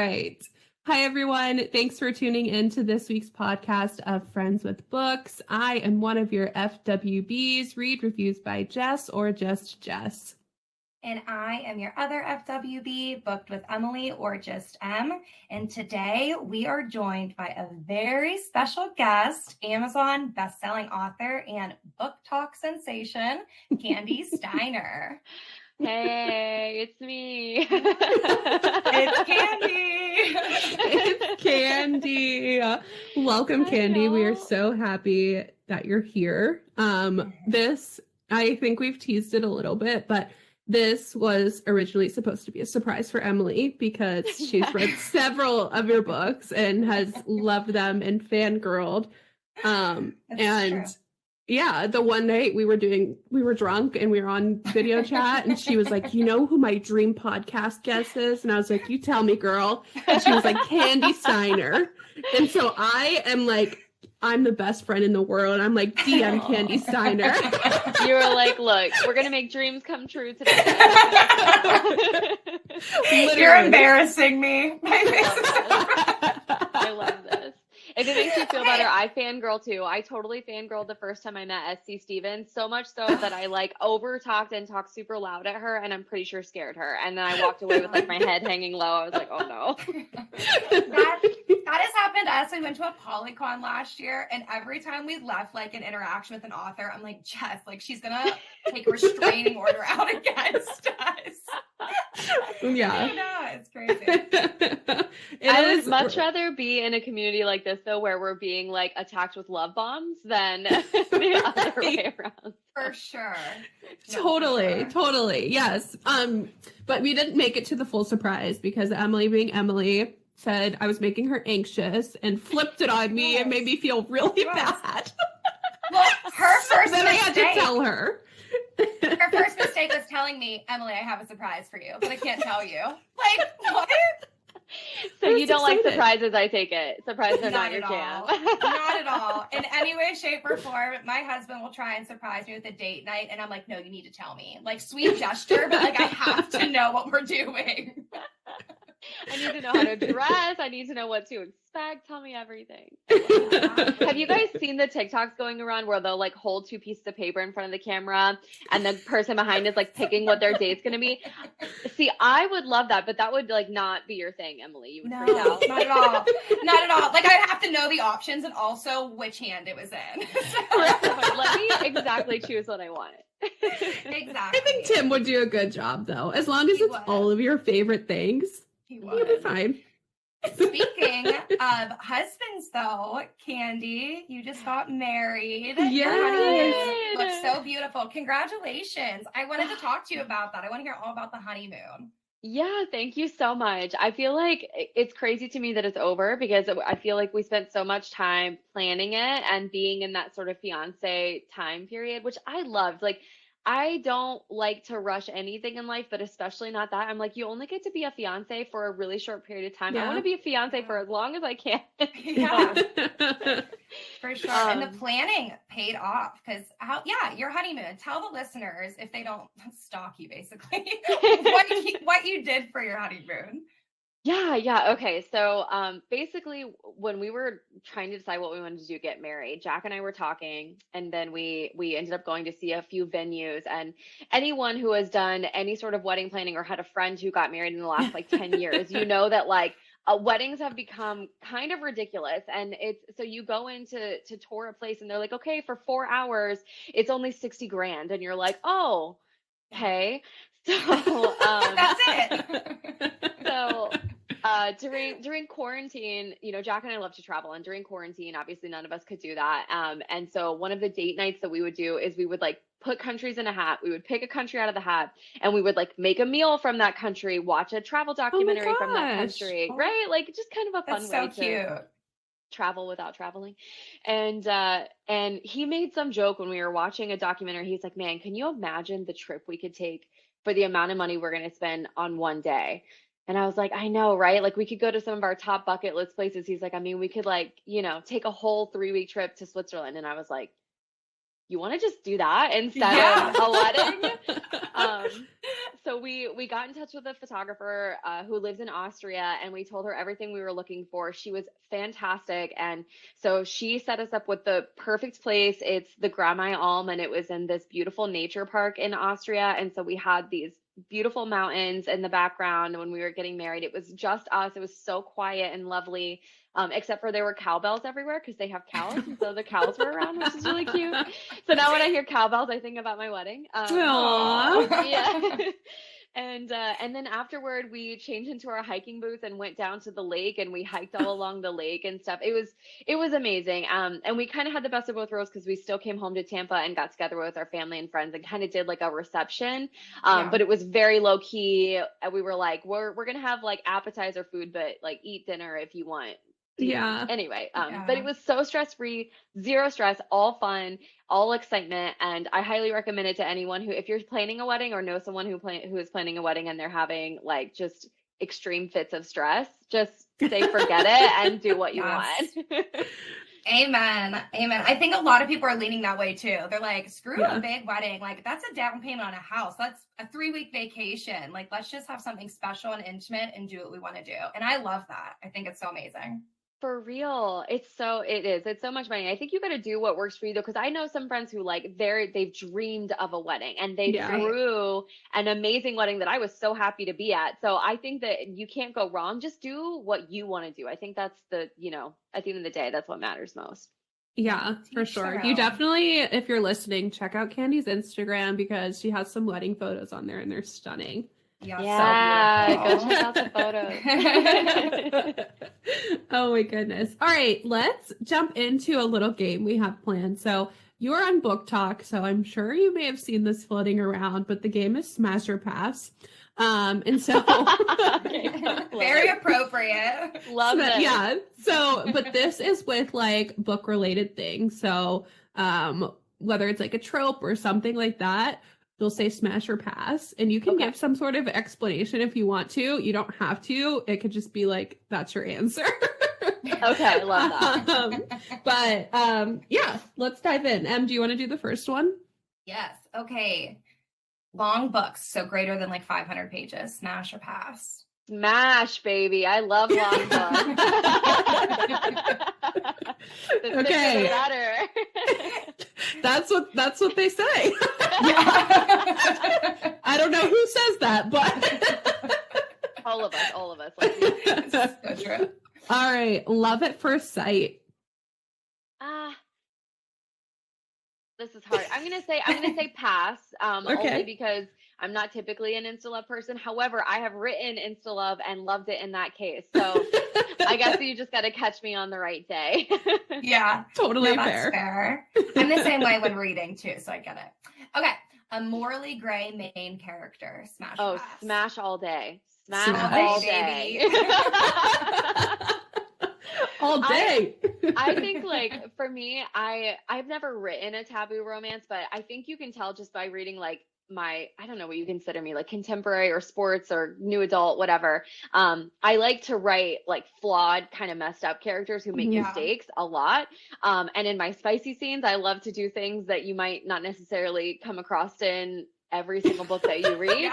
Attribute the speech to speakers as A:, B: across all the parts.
A: right. Hi, everyone. Thanks for tuning in to this week's podcast of Friends with Books. I am one of your FWBs, read reviews by Jess or just Jess.
B: And I am your other FWB, booked with Emily or just M. And today we are joined by a very special guest, Amazon bestselling author and book talk sensation, Kandi Steiner.
C: Hey, it's me.
B: It's Kandi.
A: It's Kandi. Welcome, Kandi. We are so happy that you're here. This, I think we've teased it a little bit, but this was originally supposed to be a surprise for Emily because she's read several of your books and has loved them and fangirled. True. Yeah, the one night we were drunk and we were on video chat and she was like, you know who my dream podcast guest is? And I was like, you tell me, girl. And she was like, Kandi Steiner. And so I am like, I'm the best friend in the world. And I'm like, DM Kandi Steiner.
C: You were like, look, we're going to make dreams come true today.
B: You're embarrassing me.
C: I love this. If it makes you feel better, I fangirl too. I totally fangirled the first time I met SC Stevens, so much so that I like over talked and talked super loud at her, and I'm pretty sure scared her. And then I walked away with like my head hanging low. I was like, oh no.
B: That has happened to us. We went to a Polycon last year, and every time we left like an interaction with an author, I'm like, Jess, like she's gonna take a restraining order out against us.
A: Yeah.
B: I know, it's crazy.
C: I would much rather be in a community like this though, where we're being like attacked with love bombs than the other way around.
B: For sure.
A: Totally. Yes. But we didn't make it to the full surprise because Emily, being Emily, said I was making her anxious and flipped it on me and made me feel really bad.
B: Well, her first
A: then
B: mistake.
A: I had to tell her.
B: Her first mistake was telling me, Emily, I have a surprise for you, but I can't tell you. Like, what?
C: So you don't like surprises, I take it. Surprises are not your jam.
B: Not at all. In any way, shape, or form. My husband will try and surprise me with a date night, and I'm like, no, you need to tell me. Like, sweet gesture, but like I have to know what we're doing.
C: I need to know how to dress. I need to know what to expect. Tell me everything. Have you guys seen the TikToks going around where they'll like hold two pieces of paper in front of the camera and the person behind is like picking what their date's going to be? See, I would love that, but that would like not be your thing, Emily. You would freak out.
B: Not at all. Not at all. Like I'd have to know the options and also which hand it was in.
A: Let me exactly choose what I want.
B: Exactly.
A: I think Tim would do a good job though. As long as it's all of your favorite things.
B: He
A: would. You'll be fine.
B: Speaking of husbands, though, Kandi, you just got married.
A: Yes.
B: Looks so beautiful. Congratulations. I wanted to talk to you about that. I want to hear all about the honeymoon.
C: Yeah, thank you so much. I feel like it's crazy to me that it's over because I feel like we spent so much time planning it and being in that sort of fiance time period, which I loved. Like, I don't like to rush anything in life, but especially not that. I'm like, you only get to be a fiance for a really short period of time. I want to be a fiance for as long as I can.
B: Yeah, for sure. And the planning paid off because, your honeymoon. Tell the listeners, if they don't stalk you, basically, what you did for your honeymoon.
C: Yeah. Okay. So basically, when we were trying to decide what we wanted to do, get married, Jack and I were talking, and then we ended up going to see a few venues. And anyone who has done any sort of wedding planning or had a friend who got married in the last like 10 years, you know that like weddings have become kind of ridiculous. And so you go to tour a place and they're like, okay, for 4 hours, it's only $60,000. And you're like, oh, okay. So
B: that's it.
C: So during quarantine, Jack and I love to travel, and during quarantine, obviously none of us could do that. And so one of the date nights that we would do is we would like put countries in a hat. We would pick a country out of the hat and we would like make a meal from that country, watch a travel documentary from that country, right? Like just kind of a fun way to travel without traveling. And he made some joke when we were watching a documentary. He's like, man, can you imagine the trip we could take for the amount of money we're going to spend on one day? And I was like, I know, right? Like we could go to some of our top bucket list places. He's like, I mean, we could like, take a whole 3-week trip to Switzerland. And I was like, you want to just do that instead of a wedding? So we we got in touch with a photographer who lives in Austria, and we told her everything we were looking for. She was fantastic. And so she set us up with the perfect place. It's the Gramei Alm, and it was in this beautiful nature park in Austria. And so we had these beautiful mountains in the background when we were getting married. It was just us. It was so quiet and lovely. Except for there were cowbells everywhere because they have cows, and so the cows were around, which is really cute. So now when I hear cowbells, I think about my wedding.
A: Aww.
C: Yeah. And then afterward, we changed into our hiking boots and went down to the lake, and we hiked all along the lake and stuff. It was amazing. And we kind of had the best of both worlds because we still came home to Tampa and got together with our family and friends and kind of did like a reception. But it was very low key. We were like, we're gonna have like appetizer food, but like eat dinner if you want.
A: Yeah.
C: Anyway, but it was so stress-free, zero stress, all fun, all excitement, and I highly recommend it to anyone who, if you're planning a wedding or know someone who is planning a wedding and they're having like just extreme fits of stress, just say forget it and do what you want.
B: Amen. Amen. I think a lot of people are leaning that way too. They're like, screw a big wedding. Like that's a down payment on a house. That's a 3-week vacation. Like, let's just have something special and intimate and do what we want to do. And I love that. I think it's so amazing.
C: For real. It's so much money. I think you got to do what works for you though. Cause I know some friends who like they've dreamed of a wedding and they threw an amazing wedding that I was so happy to be at. So I think that you can't go wrong. Just do what you want to do. I think that's at the end of the day, that's what matters most.
A: Yeah, for sure. You definitely, if you're listening, check out Kandi's Instagram because she has some wedding photos on there and they're stunning.
C: Yeah, go check out the photos.
A: Oh my goodness. All right, let's jump into a little game we have planned. So you're on Book Talk, so I'm sure you may have seen this floating around, but the game is Smash or Pass. And so
B: very appropriate.
C: Love it.
A: Yeah. So, but this is with like book related things. So, whether it's like a trope or something like that, they'll say smash or pass, and you can give some sort of explanation if you want to. You don't have to. It could just be like, that's your answer.
C: Okay, I love that.
A: Yeah, let's dive in. Do you want to do the first one?
B: Yes. Okay. Long books, so greater than like 500 pages. Smash or pass?
C: Smash, baby. I love long books.
A: Okay. That's what they say. I don't know who says that, but
C: all of us.
B: So true.
A: All right, love at first sight.
C: This is hard. I'm gonna say pass. Only because I'm not typically an Insta-love person. However, I have written Insta-love and loved it in that case. So I guess you just got to catch me on the right day.
B: Yeah,
A: totally
B: fair. I'm the same way when reading too, so I get it. Okay, a morally gray main character. Smash.
C: Oh,
B: pass.
C: smash all day. Smash all day.
A: All day.
C: I think like for me, I've never written a taboo romance, but I think you can tell just by reading like I don't know what you consider me, like contemporary or sports or new adult, whatever. I like to write like flawed, kind of messed up characters who make mistakes a lot. And in my spicy scenes, I love to do things that you might not necessarily come across in every single book that you read.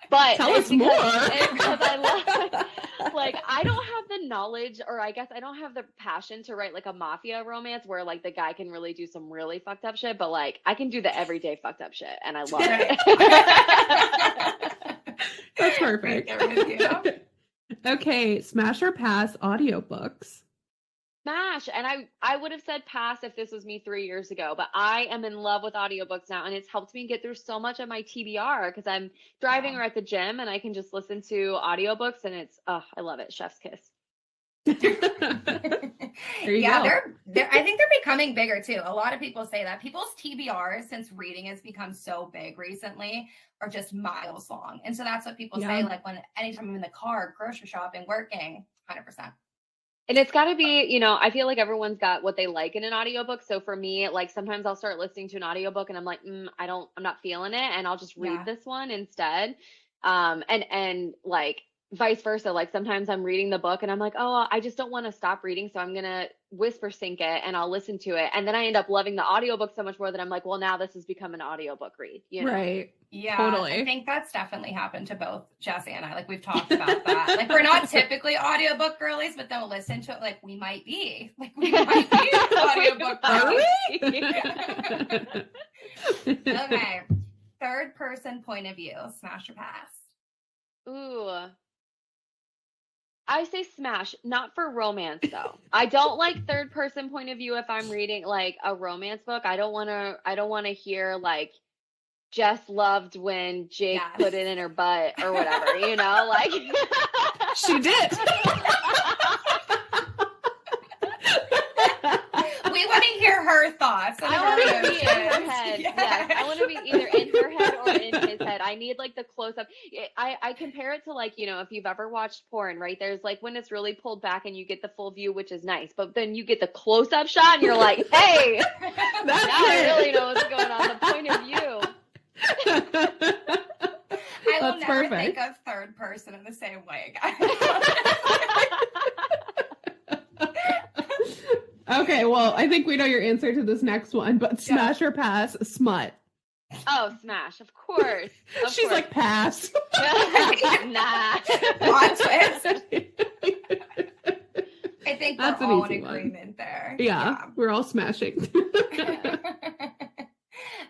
C: But
A: tell us more.
C: Because I love, like, I don't have the knowledge, or I guess I don't have the passion to write like a mafia romance where like the guy can really do some really fucked up shit, but like I can do the everyday fucked up shit, and I love
A: it. That's perfect. Okay, smash or pass audiobooks.
C: Smash. And I would have said pass if this was me 3 years ago, but I am in love with audiobooks now, and it's helped me get through so much of my TBR because I'm driving or at the gym and I can just listen to audiobooks, and it's I love it. Chef's kiss.
B: There you go. I think they're becoming bigger too. A lot of people say that people's TBRs, since reading has become so big recently, are just miles long. And so that's what people say, like anytime I'm in the car, grocery shopping, working, 100%.
C: And it's got to be, I feel like everyone's got what they like in an audiobook. So for me, like sometimes I'll start listening to an audiobook and I'm like, I'm not feeling it. And I'll just read this one instead. And like vice versa. Like sometimes I'm reading the book and I'm like, oh, I just don't want to stop reading. So I'm going to whisper sync it and I'll listen to it. And then I end up loving the audiobook so much more that I'm like, well, now this has become an audiobook read.
A: Right.
B: Yeah,
A: Totally.
B: I think that's definitely happened to both Jesse and I. Like, we've talked about that. Like, we're not typically audiobook girlies, but they'll listen to it. Like, we might be. Like, we might be audiobook girlies. Okay. Third person point of view, smash or pass?
C: Ooh. I say smash, not for romance though. I don't like third person point of view if I'm reading like a romance book. I don't want to hear like Jess loved when Jake put it in her butt or whatever, you know, like
A: she did.
B: We want to hear her thoughts.
C: I want to be in her head. Yes, I want to be either in her head or in his head. I need like the close up. I compare it to like, you know, if you've ever watched porn, right? There's like when it's really pulled back and you get the full view, which is nice, but then you get the close up shot and you're like, hey, now I really know what's going on. The point of view.
B: I will never think of third person in the same way, guys.
A: Okay, well, I think we know your answer to this next one, but smash or pass, smut.
C: Oh, smash, of course.
A: She's like, pass.
C: Nah.
B: Plot twist. I think we're all in agreement there.
A: Yeah, we're all smashing.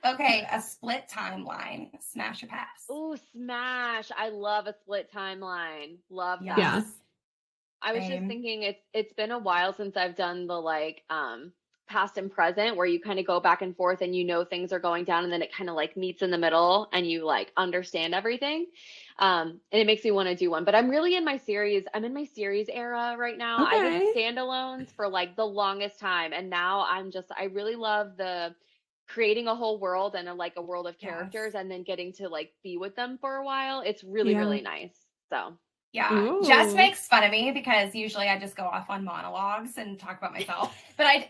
B: Okay, a split timeline, smash or pass?
C: Ooh, smash. I love a split timeline. Love that.
A: Yeah.
C: I was just thinking it's been a while since I've done the like past and present where you kind of go back and forth and you know things are going down and then it kind of like meets in the middle and you like understand everything. And it makes me want to do one. But I'm really in my series. I'm in my series era right now.
A: Okay.
C: I did standalones for like the longest time. And now I really love the creating a whole world and a world of characters and then getting to like be with them for a while. It's really, really nice. So
B: yeah.
A: Ooh.
B: Jess makes fun of me because usually I just go off on monologues and talk about myself. But I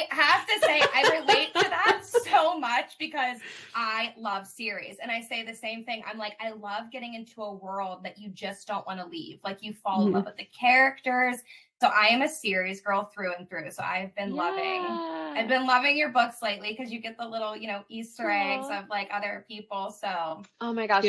B: have to say I relate to that so much because I love series. And I say the same thing. I'm like, I love getting into a world that you just don't want to leave. Like you fall in love with the characters. So I am a series girl through and through. So I've been loving your books lately because you get the little, you know, Easter eggs of like other people. So
C: oh my gosh,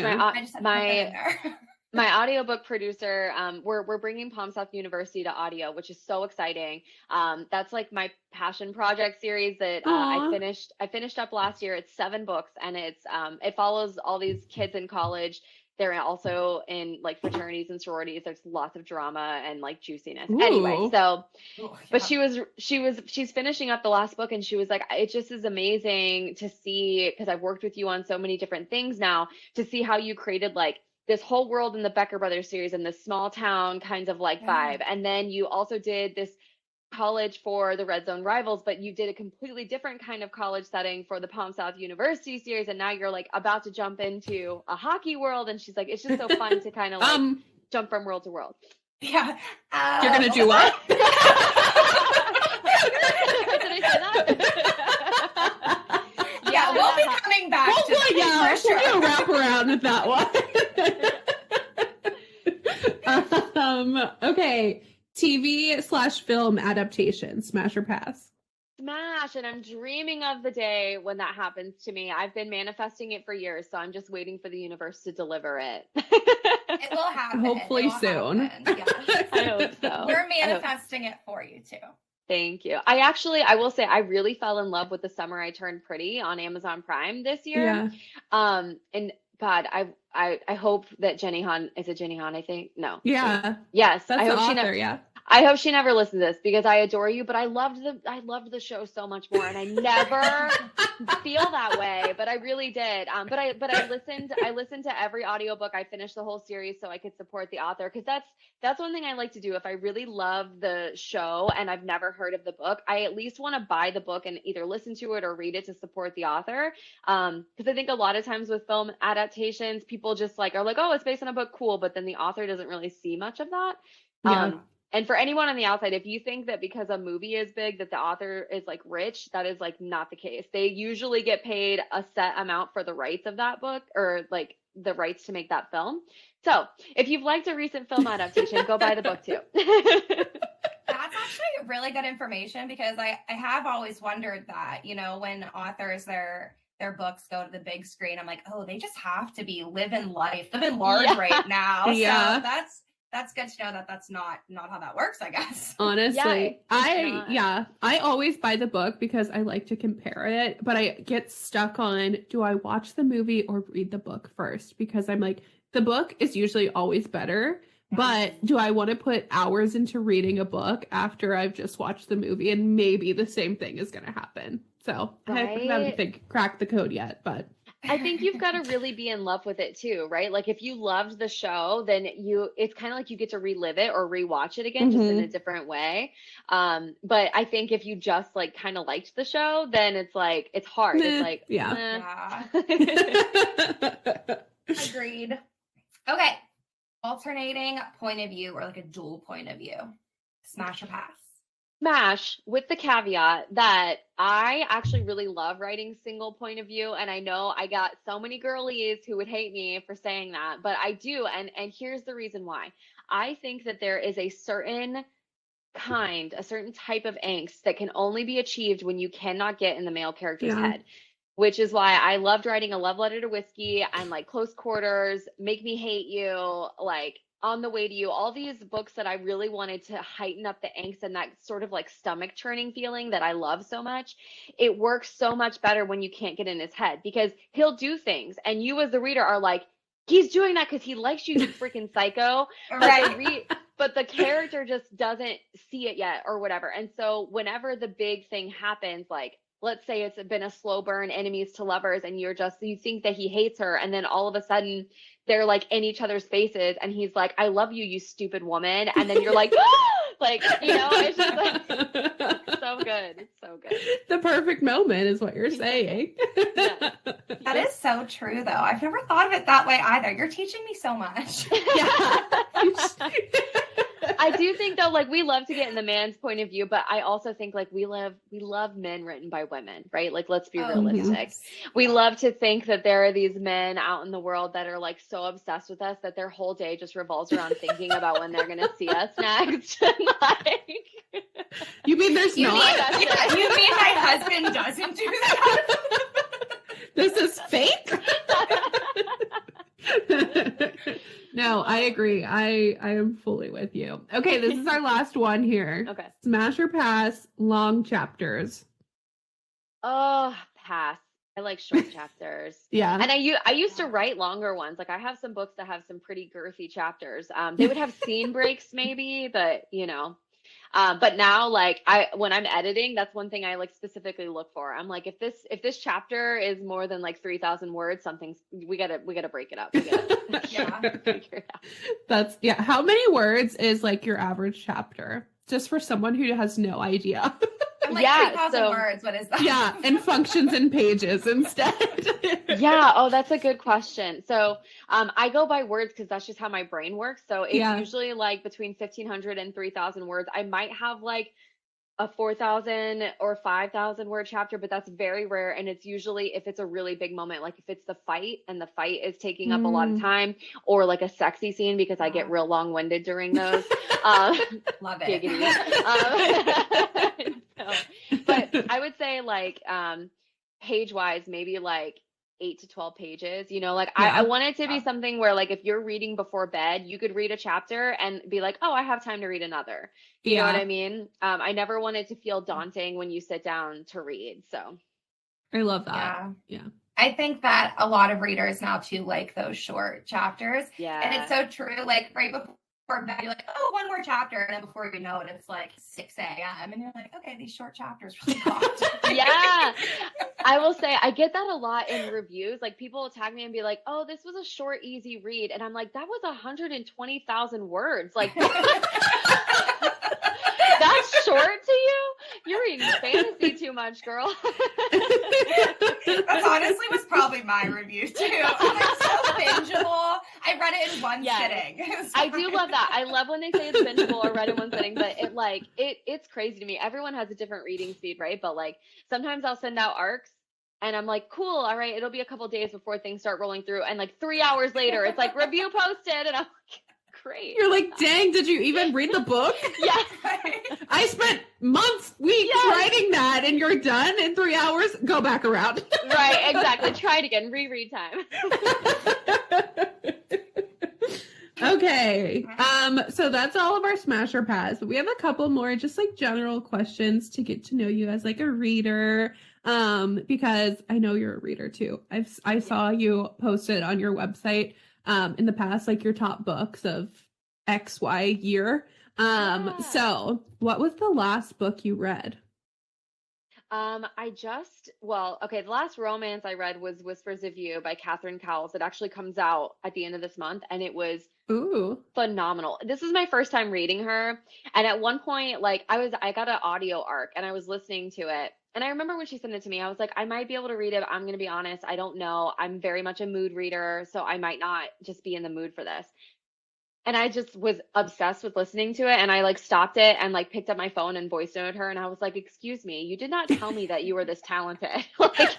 C: my audiobook producer, we're bringing Palm South University to audio, which is so exciting. That's like my passion project series that I finished up last year. It's 7 books and it follows all these kids in college. They're also in like fraternities and sororities. There's lots of drama and like juiciness. Ooh. Anyway, so, but she's finishing up the last book and she was like, it just is amazing to see, because I've worked with you on so many different things now, to see how you created like this whole world in the Becker Brothers series and this small town kind of like vibe. And then you also did this college for the Red Zone Rivals, but you did a completely different kind of college setting for the Palm South University series. And now you're like about to jump into a hockey world. And she's like, it's just so fun to kind of like jump from world to world.
B: Yeah.
A: You're going to do what?
C: Did I say that?
B: Yeah, we'll be coming back to
A: that.
B: For sure.
A: We'll do a wraparound with that one. Okay. TV/film adaptation, smash or pass?
C: Smash. And I'm dreaming of the day when that happens to me. I've been manifesting it for years, so I'm just waiting for the universe to deliver it.
B: It will happen.
A: Hopefully soon.
B: Yes.
C: I hope so.
B: We're manifesting it for you too.
C: Thank you. I will say I really fell in love with The Summer I Turned Pretty on Amazon Prime this year. Yeah. And God, I hope that Jenny Han, is it Jenny Han, I think? No.
A: Yeah.
C: Yes.
A: That's the author,
C: I hope she never listens to this because I adore you, but I loved the show so much more, and I never feel that way, but I really did. But I listened to every audiobook. I finished the whole series so I could support the author, because that's one thing I like to do. If I really love the show and I've never heard of the book, I at least want to buy the book and either listen to it or read it to support the author. Because I think a lot of times with film adaptations, people just like are like, oh, it's based on a book, cool, but then the author doesn't really see much of that. And for anyone on the outside, if you think that because a movie is big that the author is like rich, that is like not the case. They usually get paid a set amount for the rights of that book, or like the rights to make that film. So if you've liked a recent film adaptation, go buy the book too.
B: That's actually really good information, because I have always wondered that, you know, when authors, their their books go to the big screen, I'm like, oh, they just have to be living large right now.
A: Yeah.
B: So that's good to know that that's not how that works, I guess.
A: Honestly, I always buy the book because I like to compare it, but I get stuck on, do I watch the movie or read the book first? Because I'm like, the book is usually always better, but do I want to put hours into reading a book after I've just watched the movie and maybe the same thing is going to happen? So I haven't cracked the code yet, but
C: I think you've got to really be in love with it too, right? Like if you loved the show, then it's kind of like you get to relive it or rewatch it again, just in a different way. But I think if you just like kind of liked the show, then it's like, it's hard. It's like,
B: Agreed. Okay. Alternating point of view, or like a dual point of view. Smash or pass?
C: Smash, with the caveat that I actually really love writing single point of view. And I know I got so many girlies who would hate me for saying that, but I do. And here's the reason why. I think that there is a certain type of angst that can only be achieved when you cannot get in the male character's head. Which is why I loved writing A Love Letter to Whiskey and like Close Quarters, Make Me Hate You, like On the Way to You, all these books that I really wanted to heighten up the angst and that sort of like stomach churning feeling that I love so much. It works so much better when you can't get in his head because he'll do things and you as the reader are like, he's doing that because he likes you, you freaking psycho. But the character just doesn't see it yet or whatever. And so whenever the big thing happens, like, let's say it's been a slow burn, enemies to lovers, and you think that he hates her. And then all of a sudden they're like in each other's faces and he's like, I love you, you stupid woman. And then you're like, like, you know, it's just like, so good. It's so good.
A: The perfect moment is what you're saying.
B: Yeah. That is so true though. I've never thought of it that way either. You're teaching me so much.
C: I do think though, like we love to get in the man's point of view, but I also think like we love men written by women, right? Like let's be realistic. Yes. We love to think that there are these men out in the world that are like so obsessed with us that their whole day just revolves around thinking about when they're gonna see us next. Like,
A: you mean there's not?
B: You mean my husband doesn't do that?
A: This is fake? No, I agree. I am fully with you. Okay, this is our last one here.
C: Okay.
A: Smash or pass, long chapters.
C: Oh, pass. I like short chapters.
A: Yeah.
C: And I used to write longer ones. Like I have some books that have some pretty girthy chapters. They would have scene breaks maybe, but you know. But now like when I'm editing, that's one thing I like specifically look for. I'm like, if this chapter is more than like 3,000 words, we gotta break it up. We gotta figure it out.
A: How many words is like your average chapter? Just for someone who has no idea.
B: I'm like 3,000 words. What is that?
A: Yeah, and functions in pages instead.
C: Yeah. Oh, that's a good question. So I go by words because that's just how my brain works. So it's usually like between 1,500 and 3,000 words. I might have like a 4,000 or 5,000 word chapter, but that's very rare. And it's usually if it's a really big moment, like if it's the fight and the fight is taking up a lot of time, or like a sexy scene because I get real long winded during those.
B: Love it.
C: But I would say like page wise, maybe like 8 to 12 pages, you know, like I want it to be something where like if you're reading before bed, you could read a chapter and be like, oh, I have time to read another. You know what I mean? I never want it to feel daunting when you sit down to read. So
A: I love that. Yeah.
B: I think that a lot of readers now too like those short chapters.
C: Yeah.
B: And it's so true. Like right before bed, you're like, oh, one more chapter. And then before you know it, it's like 6 a.m. And you're like, okay, these short chapters really cost.
C: Yeah. I will say I get that a lot in reviews. Like people will tag me and be like, oh, this was a short, easy read. And I'm like, that was 120,000 words. Like that's short to you? You're reading fantasy too much, girl.
B: That honestly was probably my review too. I'm like, so bingeable. I read it in one sitting.
C: I do love that. I love when they say it's bingeable or read in one sitting, but it's crazy to me. Everyone has a different reading speed, right? But like sometimes I'll send out arcs and I'm like, cool, all right, it'll be a couple days before things start rolling through. And like 3 hours later, it's like review posted. And I'm like, great.
A: You're like, dang, did you even read the book?
C: Yes.
A: I spent months, weeks writing that, and you're done in 3 hours? Go back around.
C: Right, exactly. Try it again. Reread time.
A: Okay. So that's all of our Smash or Pass. But we have a couple more just like general questions to get to know you as like a reader. Because I know you're a reader too. I saw you posted on your website in the past, like your top books of XY year. So what was the last book you read?
C: The last romance I read was Whispers of You by Catherine Cowles. It actually comes out at the end of this month, and it was phenomenal. This is my first time reading her. And at one point, like I got an audio arc and I was listening to it. And I remember when she sent it to me, I was like, I might be able to read it. But I'm going to be honest. I don't know. I'm very much a mood reader, so I might not just be in the mood for this. And I just was obsessed with listening to it. And I like stopped it and like picked up my phone and voice noted her. And I was like, excuse me, you did not tell me that you were this talented. Like,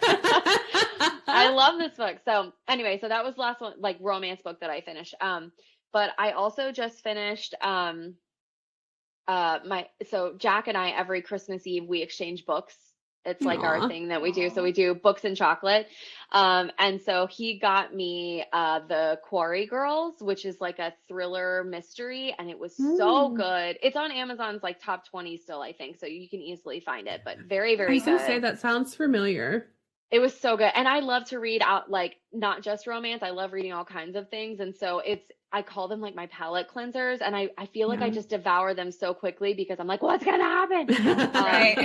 C: I love this book. So anyway, so that was the last one, like romance book that I finished. But I also just finished, so Jack and I, every Christmas Eve, we exchange books. It's like our thing that we do. So we do books and chocolate. And so he got me the Quarry Girls, which is like a thriller mystery. And it was so good. It's on Amazon's like top 20 still, I think. So you can easily find it, but very, very good.
A: I was gonna say, that sounds familiar.
C: It was so good. And I love to read out, like, not just romance. I love reading all kinds of things. And so I call them like my palate cleansers. And I feel like I just devour them so quickly because I'm like, what's going to happen?
B: Right.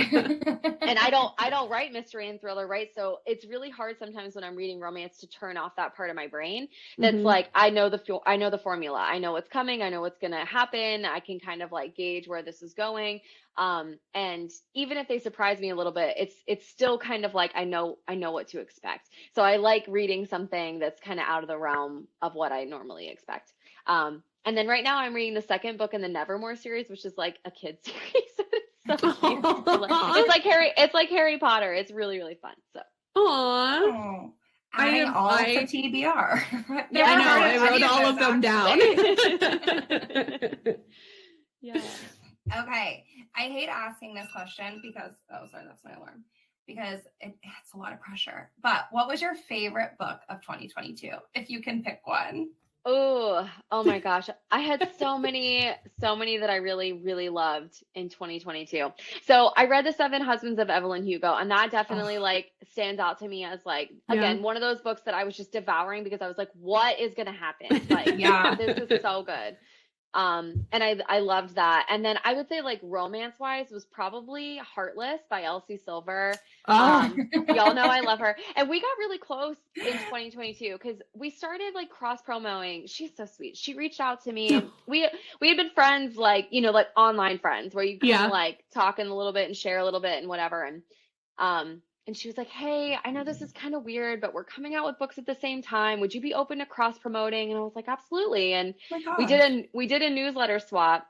C: And I don't write mystery and thriller, right? So it's really hard sometimes when I'm reading romance to turn off that part of my brain. That's like, I know the formula. I know what's coming. I know what's going to happen. I can kind of like gauge where this is going. And even if they surprise me a little bit, it's still kind of like, I know what to expect. So I like reading something that's kind of out of the realm of what I normally expect. And then right now I'm reading the second book in the Nevermore series, which is like a kid's series. It's so cute. It's like Harry Potter. It's really, really fun. So.
B: Aww. Adding all to TBR.
A: Yeah, I know. I wrote all of them down.
C: Yeah.
B: Okay. I hate asking this question because, that's my alarm. Because it's a lot of pressure. But what was your favorite book of 2022? If you can pick one.
C: Oh my gosh. I had so many that I really, really loved in 2022. So I read The Seven Husbands of Evelyn Hugo, and that definitely like stands out to me as like, again, one of those books that I was just devouring because I was like, what is going to happen? Like, this is so good. And I loved that. And then I would say like romance wise was probably Heartless by Elsie Silver. Y'all know I love her. And we got really close in 2022 because we started like cross promoting. She's so sweet. She reached out to me. We had been friends, like, you know, like online friends where you kind of like talk in a little bit and share a little bit and whatever. And she was like, hey, I know this is kind of weird, but we're coming out with books at the same time. Would you be open to cross promoting? And I was like, absolutely. And we did a newsletter swap,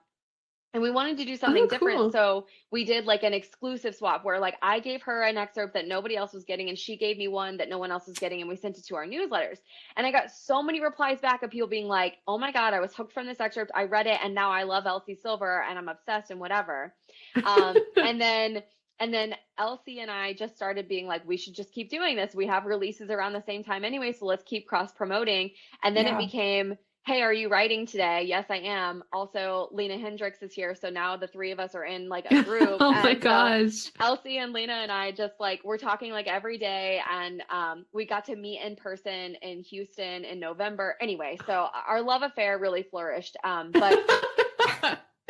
C: and we wanted to do something different. Cool. So we did like an exclusive swap where like I gave her an excerpt that nobody else was getting, and she gave me one that no one else was getting, and we sent it to our newsletters. And I got so many replies back of people being like, oh my God, I was hooked from this excerpt. I read it, and now I love Elsie Silver, and I'm obsessed and whatever. And then Elsie and I just started being like, we should just keep doing this. We have releases around the same time anyway, so let's keep cross promoting. And then it became, hey, are you writing today? Yes, I am. Also, Lena Hendricks is here. So now the three of us are in like a group.
A: Oh my gosh.
C: Elsie and Lena and I just like, we're talking like every day. And we got to meet in person in Houston in November. Anyway, so our love affair really flourished. But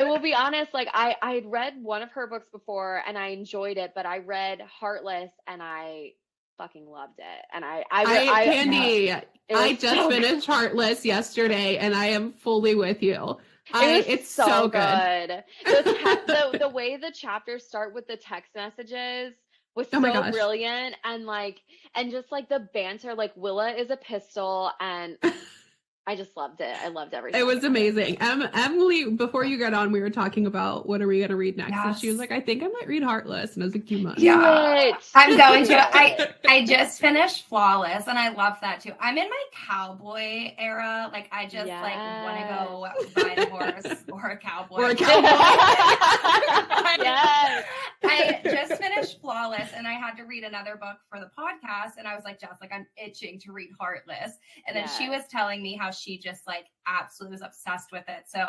C: I will be honest, like I had read one of her books before and I enjoyed it, but I read Heartless and I fucking loved it. And
A: Kandi, I just finished Heartless yesterday and I am fully with you. It's so good.
C: The way the chapters start with the text messages was so brilliant, and just like the banter, like Willa is a pistol and I just loved it. I loved everything.
A: It was amazing. Emily, before you got on, we were talking about what are we going to read next, and she was like, "I think I might read Heartless," and I was like, "You must."
B: Yeah, I'm going to. I just finished Flawless, and I love that too. I'm in my cowboy era. Like I just like want to go ride a horse or a cowboy.
A: Or a cowboy.
C: Yes.
B: I just finished Flawless, and I had to read another book for the podcast, and I was like, Jess, like I'm itching to read Heartless, and then she was telling me how she just like absolutely was obsessed with it. So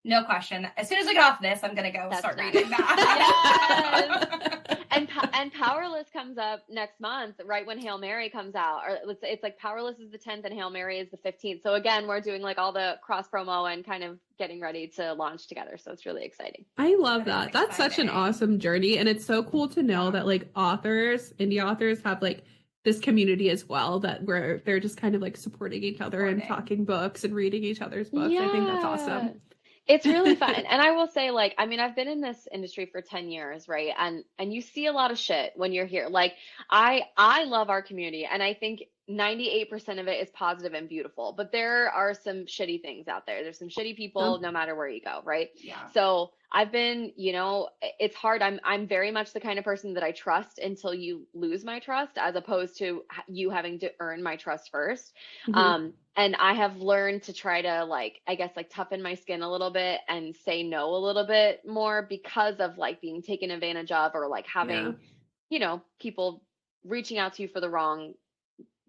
B: no question. As soon as I get off this, I'm gonna go start reading that.
C: Yes. And Powerless comes up next month, right when Hail Mary comes out. Or it's like Powerless is the 10th and Hail Mary is the 15th. So again, we're doing like all the cross promo and kind of getting ready to launch together. So it's really exciting.
A: I love that. That's such an awesome journey, and it's so cool to know that like indie authors have like this community as well, that where they're just kind of like supporting each other and talking books and reading each other's books. I think that's awesome.
C: It's really fun. And I will say, like, I mean, I've been in this industry for 10 years, right? And you see a lot of shit when you're here. Like, I love our community, and I think 98% of it is positive and beautiful, but there are some shitty things out there. There's some shitty people no matter where you go, right?
B: Yeah.
C: So I've been, you know, it's hard. I'm very much the kind of person that I trust until you lose my trust, as opposed to you having to earn my trust first. And I have learned to try to like, I guess like toughen my skin a little bit and say no a little bit more, because of like being taken advantage of, or like having, you know, people reaching out to you for the wrong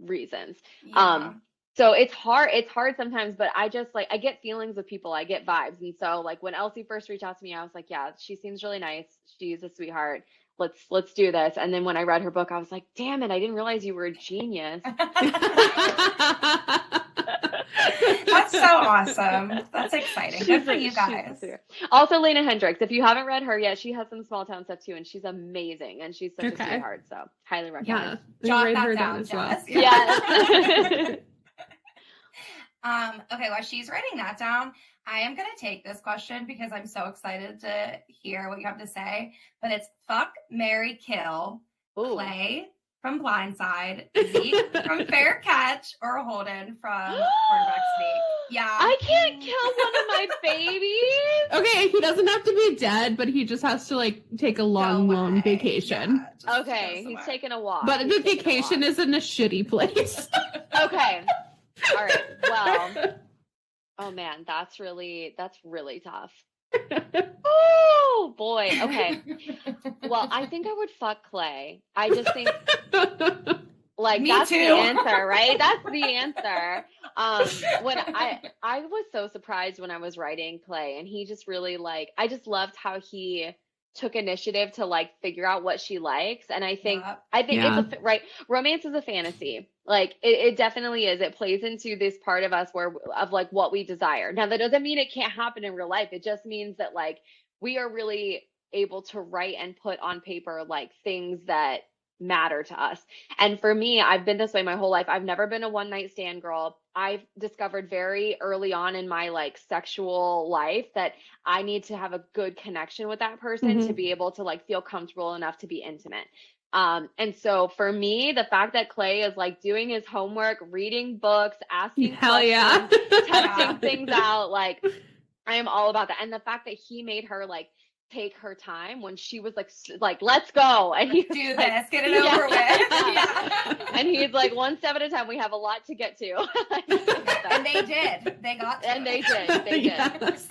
C: reasons. So it's hard sometimes, but I just like, I get feelings with people, I get vibes. And so like when Elsie first reached out to me, I was like, yeah, she seems really nice, she's a sweetheart, let's do this. And then when I read her book, I was like, damn it, I didn't realize you were a genius.
B: That's so awesome. That's exciting. Good for you guys.
C: Also, Lena Hendricks, if you haven't read her yet, she has some small town stuff too, and she's amazing, and she's such a sweetheart. So highly recommend.
B: Jot that down as well.
C: Yes.
B: Okay, while she's writing that down, I am going to take this question because I'm so excited to hear what you have to say. But it's fuck, marry, kill, Clay from Blindside, Zeke from Fair Catch, or Holden from Quarterback Sneak. Yeah.
C: I can't kill one of my babies.
A: Okay, he doesn't have to be dead, but he just has to like take a long vacation.
C: Yeah, okay, he's taking a walk.
A: But the vacation is in a shitty place.
C: Okay. All right. Well, oh man, that's really tough. Oh boy. Okay. Well, I think I would fuck Clay. I just think like that's the answer, right? That's the answer. When I was so surprised when I was writing Clay, and he just really like, I just loved how he took initiative to like figure out what she likes. And I think it's right. Romance is a fantasy. Like it definitely is. It plays into this part of us of like what we desire. Now that doesn't mean it can't happen in real life. It just means that like we are really able to write and put on paper like things that matter to us. And for me, I've been this way my whole life. I've never been a one night stand girl. I've discovered very early on in my like sexual life that I need to have a good connection with that person to be able to like feel comfortable enough to be intimate. And so for me, the fact that Clay is like doing his homework, reading books, asking questions, testing things out, like I am all about that. And the fact that he made her like take her time when she was like let's go, and he
B: do this, get it over with.
C: And he's like, one step at a time, we have a lot to get to.
B: And they did, they got to.
C: And they did yes.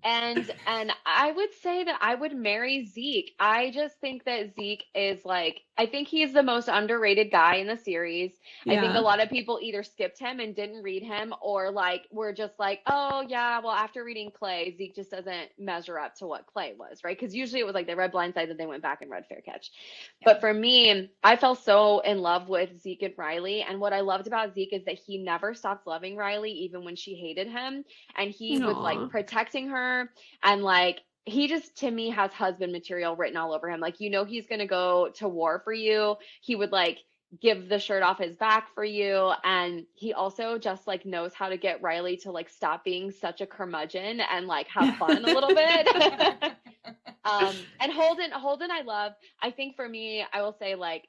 C: And I would say that I would marry Zeke. I just think that Zeke is like, I think he's the most underrated guy in the series. Yeah. I think a lot of people either skipped him and didn't read him, or like were just like, oh yeah, well after reading Clay, Zeke just doesn't measure up to what Clay was, right? Because usually it was like they read Blindside, then they went back and read Fair Catch. Yeah. But for me, I fell so in love with Zeke and Riley. And what I loved about Zeke is that he never stopped loving Riley, even when she hated him. And he was like protecting her. And like, he just, to me, has husband material written all over him. Like, you know, he's going to go to war for you. He would like give the shirt off his back for you. And he also just like knows how to get Riley to like stop being such a curmudgeon and like have fun a little bit. And Holden I love. I think for me, I will say like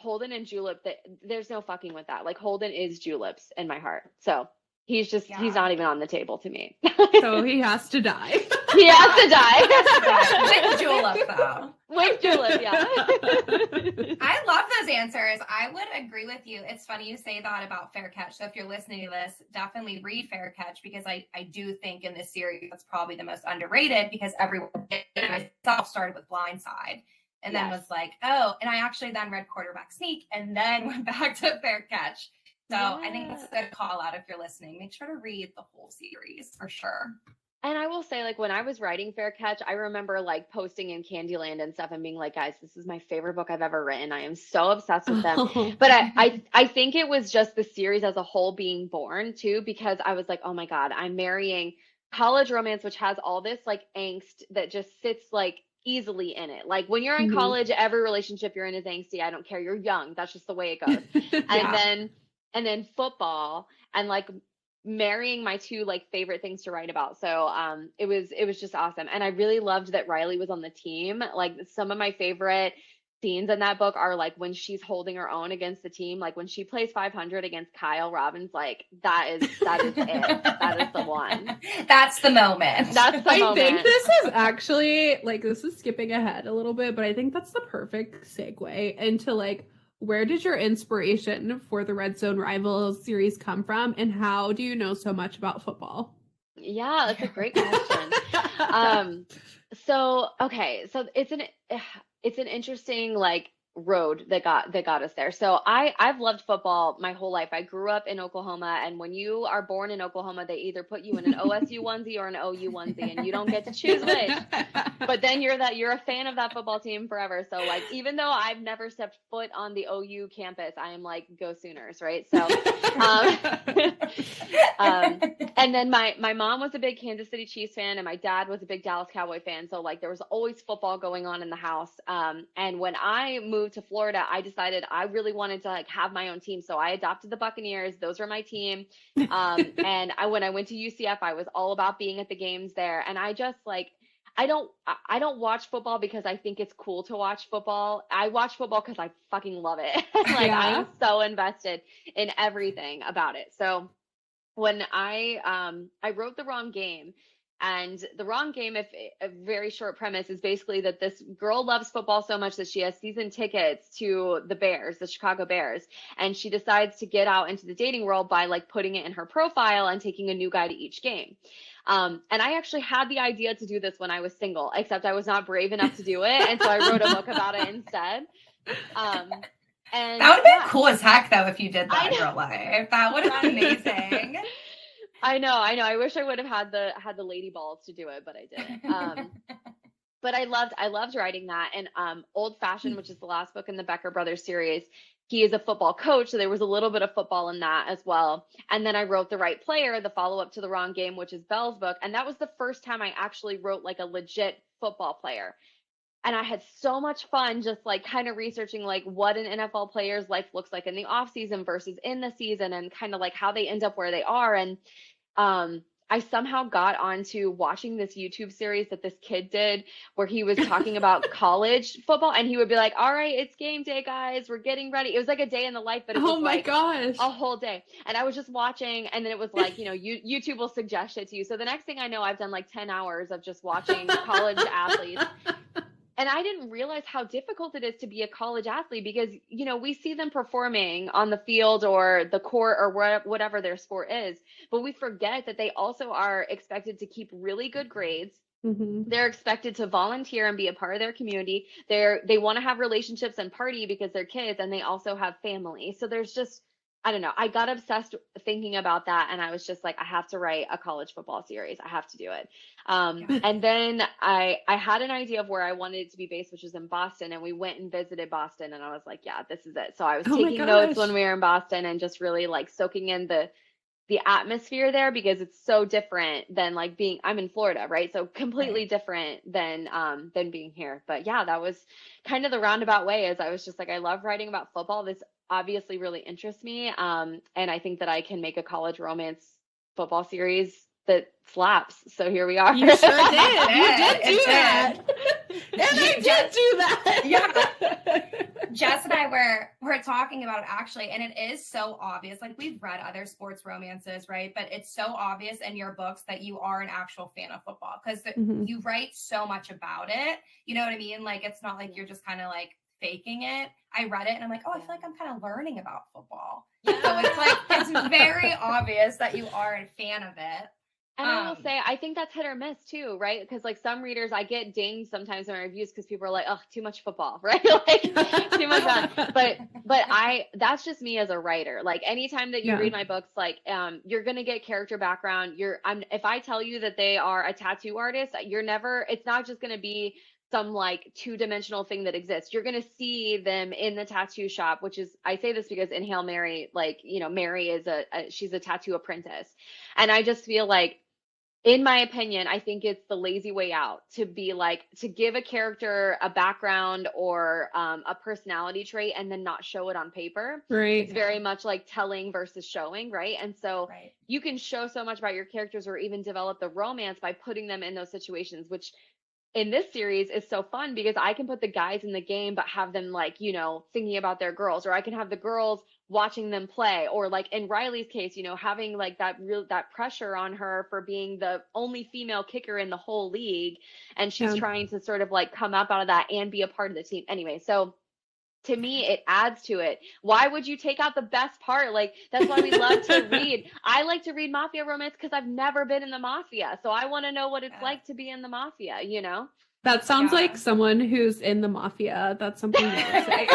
C: Holden and Julep, there's no fucking with that. Like Holden is Juleps in my heart. So he's not even on the table to me.
A: So he has to die.
C: He has to die.
B: With Julep, though.
C: With Julep, yeah.
B: I love those answers. I would agree with you. It's funny you say that about Fair Catch. So if you're listening to this, definitely read Fair Catch, because I do think in this series that's probably the most underrated, because everyone, myself, started with Blindside. And then was like, oh, and I actually then read Quarterback Sneak and then went back to Fair Catch. So I think that's a good call out if you're listening. Make sure to read the whole series for sure.
C: And I will say, like, when I was writing Fair Catch, I remember like posting in Candyland and stuff and being like, guys, this is my favorite book I've ever written. I am so obsessed with them. But I think it was just the series as a whole being born too, because I was like, oh my God, I'm marrying college romance, which has all this like angst that just sits like easily in it. Like when you're in college, every relationship you're in is angsty. I don't care. You're young. That's just the way it goes. And then football, and like marrying my two like favorite things to write about. So it was just awesome. And I really loved that Riley was on the team. Like some of my favorite scenes in that book are like when she's holding her own against the team, like when she plays 500 against Kyle Robbins, like that is it. That is the one.
B: That's the moment.
C: That's the moment.
A: I think this is actually like, this is skipping ahead a little bit, but I think that's the perfect segue into like, where did your inspiration for the Red Zone Rivals series come from, and how do you know so much about football?
C: Yeah, that's a great question. So it's an interesting like road that got us there. So I've loved football my whole life. I grew up in Oklahoma, and when you are born in Oklahoma, they either put you in an OSU onesie or an OU onesie, and you don't get to choose which. But then you're a fan of that football team forever. So like, even though I've never stepped foot on the OU campus, I am like, go Sooners, right? So and then my mom was a big Kansas City Chiefs fan, and my dad was a big Dallas Cowboy fan. So like there was always football going on in the house. And when I moved to Florida, I decided I really wanted to like have my own team. So I adopted the Buccaneers. Those were my team. And when I went to UCF, I was all about being at the games there. And I just like, I don't watch football because I think it's cool to watch football. I watch football because I fucking love it. Like I'm so invested in everything about it. So when I wrote The Wrong Game, and The Wrong Game, if a very short premise, is basically that this girl loves football so much that she has season tickets to the Bears, the Chicago Bears. And she decides to get out into the dating world by like putting it in her profile and taking a new guy to each game. And I actually had the idea to do this when I was single, except I was not brave enough to do it. And so I wrote a book about it instead. And
B: that would have been cool as heck though if you did that in real life. That would have been amazing.
C: I know. I wish I would have had the lady balls to do it, but I didn't. But I loved writing that. And Old Fashioned, which is the last book in the Becker Brothers series, he is a football coach, so there was a little bit of football in that as well. And then I wrote The Right Player, the follow-up to The Wrong Game, which is Belle's book, and that was the first time I actually wrote like a legit football player. And I had so much fun just like kind of researching like what an NFL player's life looks like in the off season versus in the season, and kind of like how they end up where they are. And I somehow got onto watching this YouTube series that this kid did where he was talking about college football, and he would be like, all right, it's game day, guys. We're getting ready. It was like a day in the life, but it was like
A: gosh,
C: a whole day. And I was just watching, and then it was like, you know, YouTube will suggest it to you. So the next thing I know, I've done like 10 hours of just watching college athletes. And I didn't realize how difficult it is to be a college athlete, because, you know, we see them performing on the field or the court or whatever their sport is, but we forget that they also are expected to keep really good grades. Mm-hmm. They're expected to volunteer and be a part of their community. They want to have relationships and party because they're kids, and they also have family. So there's just, I don't know. I got obsessed thinking about that, and I was just like, I have to write a college football series. I have to do it. And then I had an idea of where I wanted it to be based, which was in Boston, and we went and visited Boston, and I was like, yeah, this is it. So I was taking notes when we were in Boston and just really like soaking in the atmosphere there, because it's so different than like I'm in Florida, right? So completely different than being here. But yeah, that was kind of the roundabout way, as I was just like, I love writing about football. This obviously really interests me. And I think that I can make a college romance football series that slaps. So here we are.
A: You sure did. You did do that. And I did do that.
B: Yeah. Jess and I were talking about it actually, and it is so obvious. Like, we've read other sports romances, right? But it's so obvious in your books that you are an actual fan of football because you write so much about it. You know what I mean? Like, it's not like you're just kind of like faking it. I read it and I'm like, oh, I feel like I'm kind of learning about football. So it's like, it's very obvious that you are a fan of it.
C: And I will say, I think that's hit or miss too, right? Because like some readers, I get dinged sometimes in my reviews because people are like, "Oh, too much football," right? Like too much that. But that's just me as a writer. Like anytime that you read my books, like you're gonna get character background. If I tell you that they are a tattoo artist, it's not just gonna be some like two-dimensional thing that exists. You're going to see them in the tattoo shop, which is, I say this because in Hail Mary, like, you know, Mary is she's a tattoo apprentice. And I just feel like, in my opinion, I think it's the lazy way out to be like, to give a character a background or a personality trait and then not show it on paper.
A: Right.
C: It's very much like telling versus showing, right? And so you can show so much about your characters or even develop the romance by putting them in those situations, which in this series is so fun because I can put the guys in the game, but have them like, you know, thinking about their girls, or I can have the girls watching them play, or like in Riley's case, you know, having like that pressure on her for being the only female kicker in the whole league. And she's trying to sort of like come up out of that and be a part of the team. Anyway, so to me, it adds to it. Why would you take out the best part? Like, that's why we love to read. I like to read mafia romance because I've never been in the mafia. So I want to know what it's like to be in the mafia, you know? That
A: sounds like someone who's in the mafia. That's something you would say.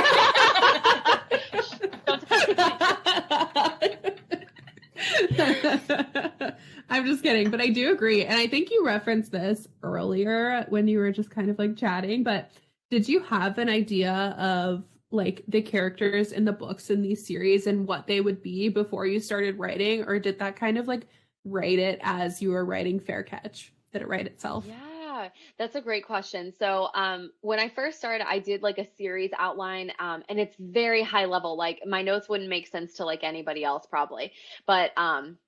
A: I'm just kidding, but I do agree. And I think you referenced this earlier when you were just kind of like chatting, but did you have an idea of like the characters in the books in these series and what they would be before you started writing, or did that kind of like write it as you were writing Fair Catch? Did it write itself?
C: Yeah, that's a great question. So when I first started, I did like a series outline, and it's very high level. Like my notes wouldn't make sense to like anybody else probably, but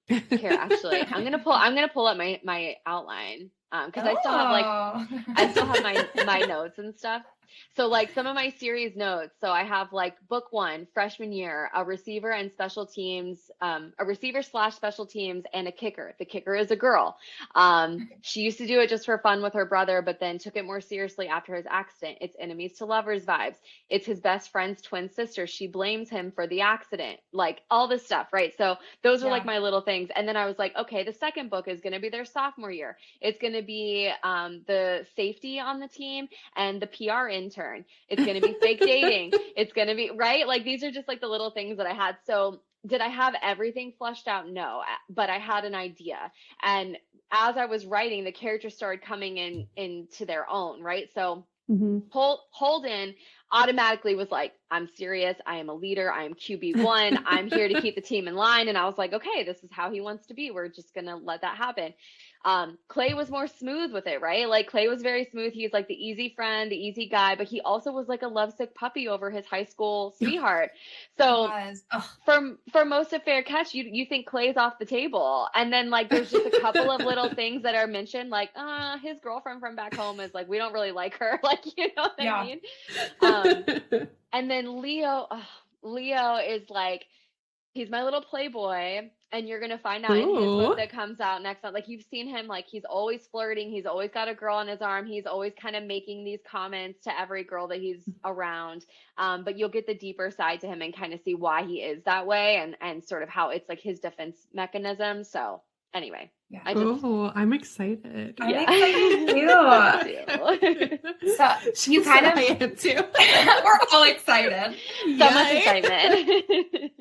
C: here actually I'm gonna pull up my outline because I still have my notes and stuff. So like some of my series notes, so I have like book 1, freshman year, a receiver and special teams, a receiver/special teams and a kicker. The kicker is a girl. She used to do it just for fun with her brother, but then took it more seriously after his accident. It's enemies to lovers vibes. It's his best friend's twin sister. She blames him for the accident, like all this stuff, right? So those are like my little things. And then I was like, okay, the second book is going to be their sophomore year. It's going to be the safety on the team and the PR intern. It's going to be fake dating. It's going to be right. Like these are just like the little things that I had. So did I have everything fleshed out? No, but I had an idea. And as I was writing, the characters started coming into their own, right? So Holden automatically was like, I'm serious. I am a leader. I am QB1. I'm here to keep the team in line. And I was like, okay, this is how he wants to be. We're just going to let that happen. Clay was more smooth with it, right? Like Clay was very smooth. He's like the easy friend, the easy guy, but he also was like a lovesick puppy over his high school sweetheart. So for most of Fair Catch, you think Clay's off the table. And then like, there's just a couple of little things that are mentioned, like, his girlfriend from back home is like, we don't really like her. Like, you know what I mean? And then Leo is like, he's my little playboy. And you're going to find out in his book that comes out next month. Like you've seen him, like he's always flirting. He's always got a girl on his arm. He's always kind of making these comments to every girl that he's around. But you'll get the deeper side to him and kind of see why he is that way and sort of how it's like his defense mechanism. So anyway.
A: Yeah. I'm excited.
B: I'm excited too. So you kind of
A: I am too.
B: We're all excited.
C: So much excitement.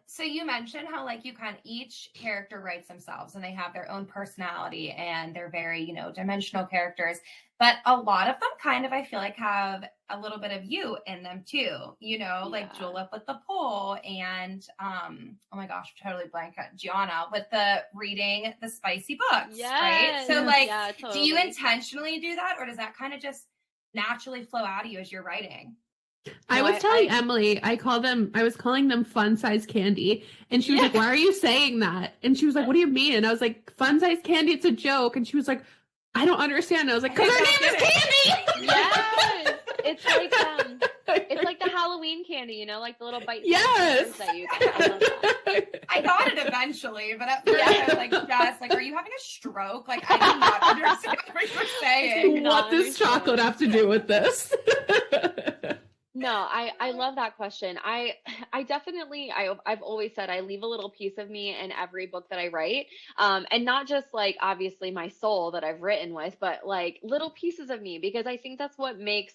B: So you mentioned how like you kind of each character writes themselves and they have their own personality and they're very, dimensional characters, but a lot of them kind of, I feel like have a little bit of you in them too, like Julep with the pole and, oh my gosh, totally blank out Gianna with the reading the spicy books, right? So totally. Do you intentionally do that or does that kind of just naturally flow out of you as you're writing?
A: I was telling Emily, I was calling them fun size candy. And she was like, why are you saying that? And she was like, what do you mean? And I was like, fun size candy, it's a joke. And she was like, I don't understand. And I was like, because her name is Kandi.
C: Yes. It's like, It's like the Halloween candy, you know, like the little bite.
A: Yes.
C: That you get. I love that.
B: I got it eventually, but at first I was like, Jess, like, are you having a stroke? Like, I do not understand what you're saying.
A: What does chocolate have to do with this?
C: No, I love that question. I definitely, I've always said I leave a little piece of me in every book that I write. And not just like obviously my soul that I've written with, but like little pieces of me, because I think that's what makes